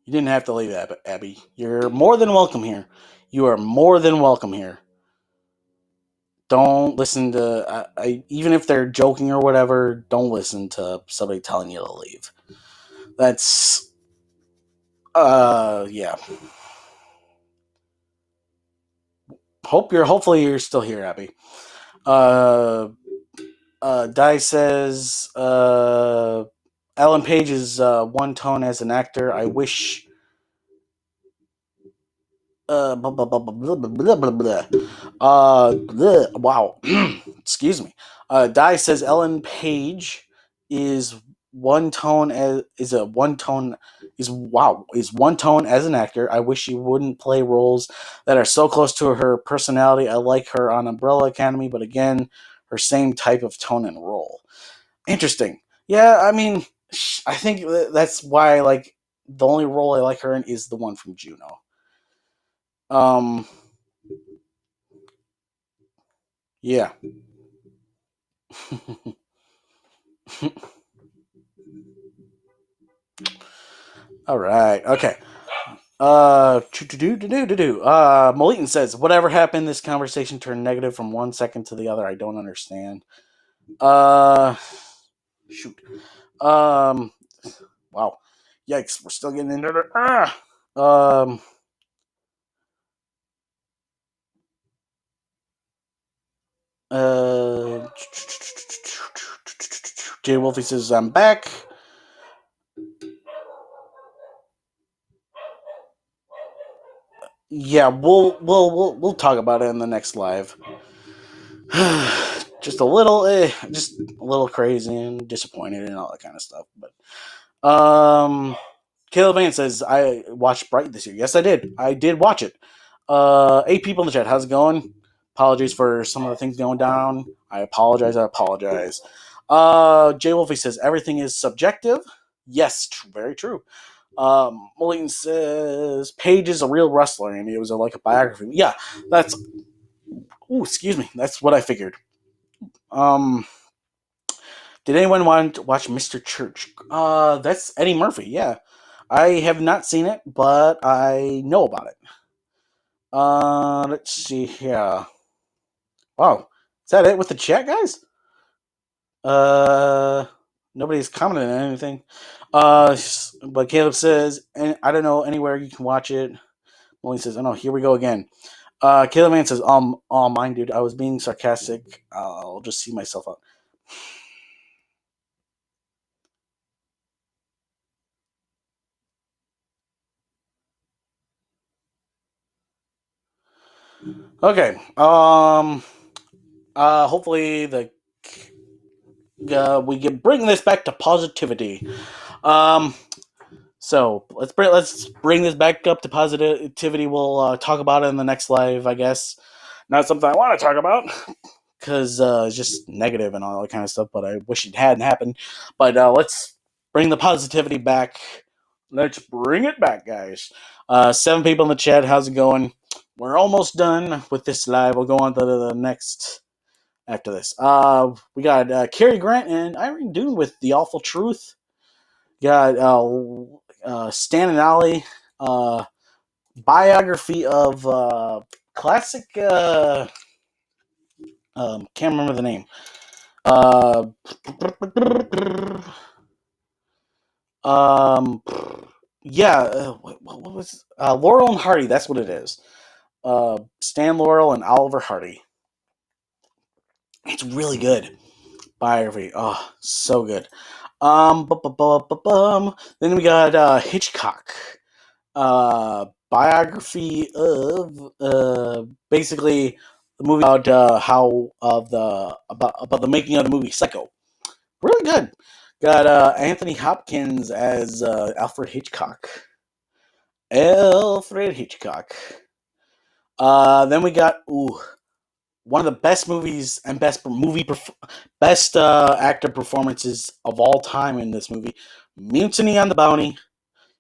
you didn't have to leave, Abby. You're more than welcome here. You are more than welcome here. Don't listen to even if they're joking or whatever, don't listen to somebody telling you to leave. That's yeah. Hopefully you're still here, Abby. Di says Alan Page is one tone as an actor. I wish blah, blah, blah, blah, blah, blah, blah. Wow. Excuse me. Di says Ellen Page is one tone as is a one tone is one tone as an actor. I wish she wouldn't play roles that are so close to her personality. I like her on Umbrella Academy, but again, her same type of tone and role. Interesting. Yeah, I mean, I think that's why like the only role I like her in is the one from Juno. Um, yeah. All right. Okay. Moleton says, "Whatever happened, this conversation turned negative from 1 second to the other. I don't understand." Uh, shoot. Um, wow. Yikes. We're still getting into it. Um. Uh. Jay Wolfie says, "I'm back." Yeah, we'll talk about it in the next live. Just a little crazy and disappointed and all that kind of stuff. But Caleb Vance says I watched Bright this year. Yes, I did. I did watch it. 8 people in the chat. How's it going? Apologies for some of the things going down. I apologize. Jay Wolfie says everything is subjective. Yes, very true. Moline says Paige is a real wrestler, and it was like a biography. Yeah, that's. Ooh, excuse me. That's what I figured. Um, did anyone want to watch Mr. Church? That's Eddie Murphy. Yeah, I have not seen it, but I know about it. Let's see here. Wow, is that it with the chat, guys? Uh, Nobody's commented on anything. But Caleb says, and I don't know anywhere you can watch it. Molly says, "Oh no, here we go again." Caleb Man says, oh, mine, dude. I was being sarcastic. I'll just see myself out." Okay. Hopefully we can bring this back to positivity. Um. So let's bring this back up to positivity. We'll talk about it in the next live, I guess. Not something I want to talk about because it's just negative and all that kind of stuff. But I wish it hadn't happened. But let's bring the positivity back. Let's bring it back, guys. 7 people in the chat. How's it going? We're almost done with this live. We'll go on to the next after this. We got Cary Grant and Irene Dune with The Awful Truth. Got Stan and Ollie, biography of classic. Can't remember the name. Um, yeah. What was Laurel and Hardy? That's what it is. Stan Laurel and Oliver Hardy. It's really good biography. Oh, so good. Then we got Hitchcock. Biography of basically the movie about how of the about the making of the movie Psycho. Really good. Got Anthony Hopkins as Alfred Hitchcock. Alfred Hitchcock. Then we got one of the best movies and best actor performances of all time in this movie, Mutiny on the Bounty.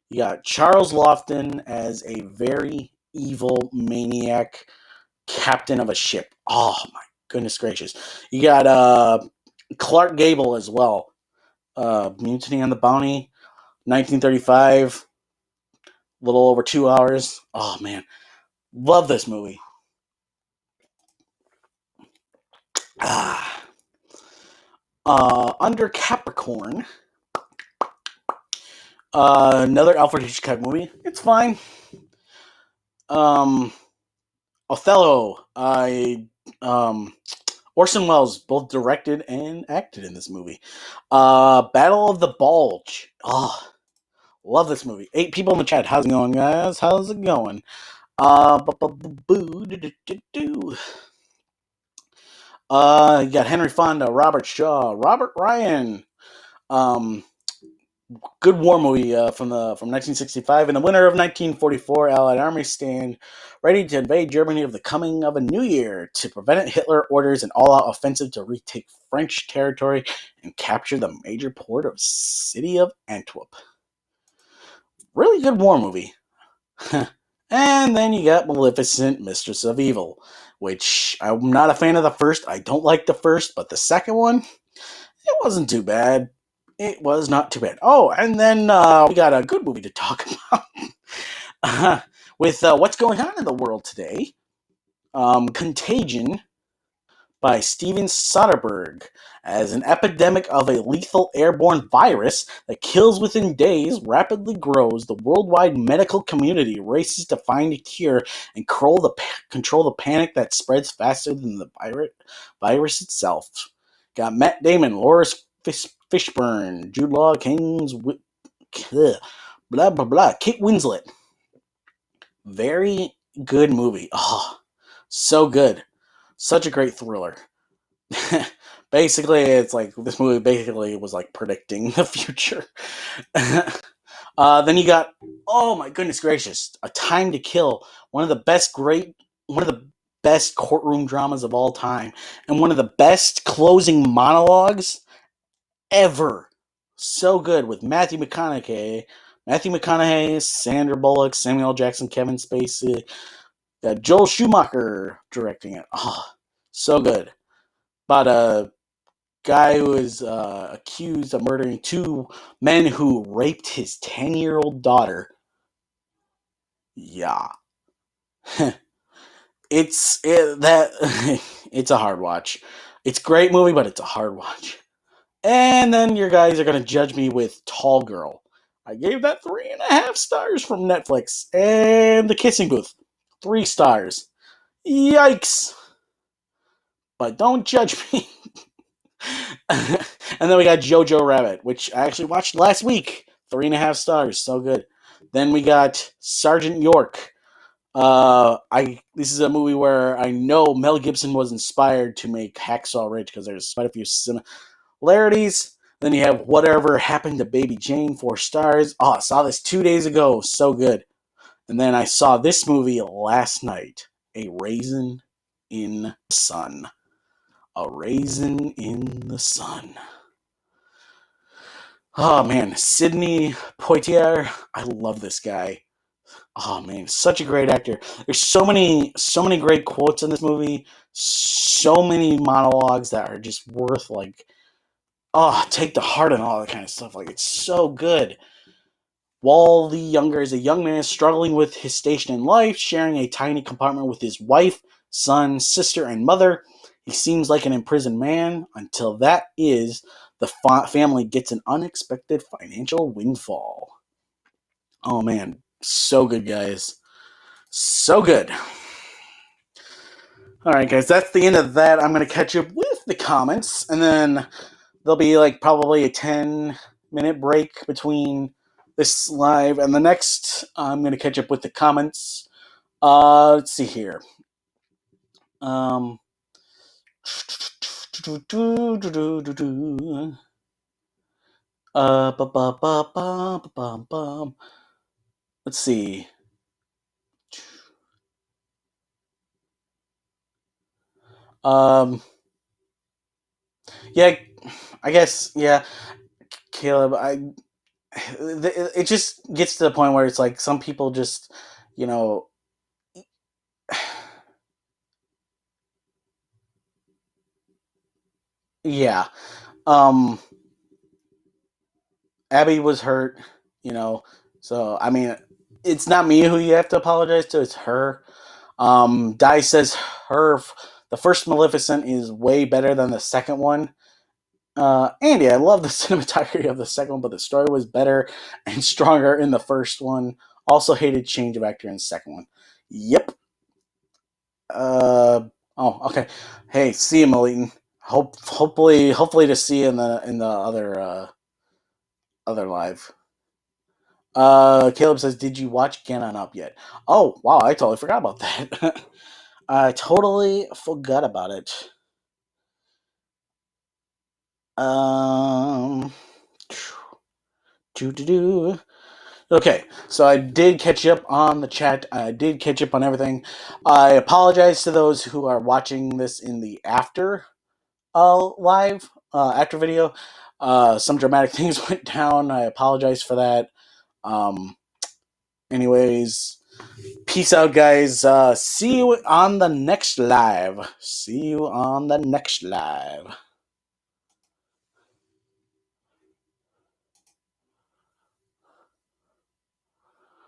You got Charles Lofton as a very evil maniac captain of a ship. Oh my goodness gracious! You got Clark Gable as well. Mutiny on the Bounty, 1935, a little over 2 hours. Oh man, love this movie. Under Capricorn, another Alfred Hitchcock movie. It's fine. Othello. Orson Welles both directed and acted in this movie. Battle of the Bulge. Oh, love this movie. 8 people in the chat. How's it going, guys? How's it going? You got Henry Fonda, Robert Shaw, Robert Ryan. Good war movie from 1965. And the winter of 1944, Allied armies stand ready to invade Germany of the coming of a new year. To prevent it, Hitler orders an all-out offensive to retake French territory and capture the major port of city of Antwerp. Really good war movie. And then you got Maleficent, Mistress of Evil, which I'm not a fan of the first. I don't like the first, but the second one, it wasn't too bad. It was not too bad. Oh, and then we got a good movie to talk about with what's going on in the world today. Contagion by Steven Soderbergh. As an epidemic of a lethal airborne virus that kills within days rapidly grows, the worldwide medical community races to find a cure and control the panic that spreads faster than the virus itself. Got Matt Damon, Lawrence Fishburne, Jude Law, blah blah blah, Kate Winslet. Very good movie. Oh, so good. Such a great thriller. Basically, it's like this movie basically was like predicting the future. Then you got, oh my goodness gracious, A Time to Kill, one of the best courtroom dramas of all time, and one of the best closing monologues ever. So good with Matthew McConaughey Matthew McConaughey, Sandra Bullock, Samuel L. Jackson, Kevin Spacey, Joel Schumacher directing it. Oh, so good. About a guy who is accused of murdering two men who raped his 10-year-old daughter. Yeah. It's a hard watch. It's a great movie, but it's a hard watch. And then your guys are gonna judge me with Tall Girl. I gave that 3.5 stars from Netflix. And The Kissing Booth, 3 stars. Yikes! But don't judge me. And then we got Jojo Rabbit, which I actually watched last week. 3.5 stars, so good. Then we got Sergeant York. This is a movie where I know Mel Gibson was inspired to make Hacksaw Ridge because there's quite a few similarities. Then you have Whatever Happened to Baby Jane, 4 stars. Oh, I saw this 2 days ago, so good. And then I saw this movie last night, A Raisin in the Sun. A Raisin in the Sun. Oh man, Sidney Poitier, I love this guy. Oh man, such a great actor. There's so many great quotes in this movie. So many monologues that are just worth take to heart and all that kind of stuff. Like, it's so good. Wally Younger is a young man struggling with his station in life, sharing a tiny compartment with his wife, son, sister, and mother. He seems like an imprisoned man until the family gets an unexpected financial windfall. Oh man, so good, guys. So good. Alright, guys, that's the end of that. I'm going to catch up with the comments, and then there'll be probably a 10-minute break between this live and the next. I'm going to catch up with the comments. Let's see here. Let's see. Yeah, I guess, yeah, Caleb, it just gets to the point where it's like some people just, you know, yeah. Abby was hurt, so I mean, it's not me who you have to apologize to, it's her. Di says the first Maleficent is way better than the second one. Andy, I love the cinematography of the second one, but the story was better and stronger in the first one. Also hated change of actor in the second one. Yep. Okay. Hey, see you, Maliton. Hopefully to see you in the other live. Caleb says, "Did you watch Get On Up yet?" Oh, wow, I totally forgot about that. I totally forgot about it. Okay, so I did catch up on the chat. I did catch up on everything. I apologize to those who are watching this in the after live after video. Some dramatic things went down. I apologize for that. Anyways, peace out, guys. See you on the next live.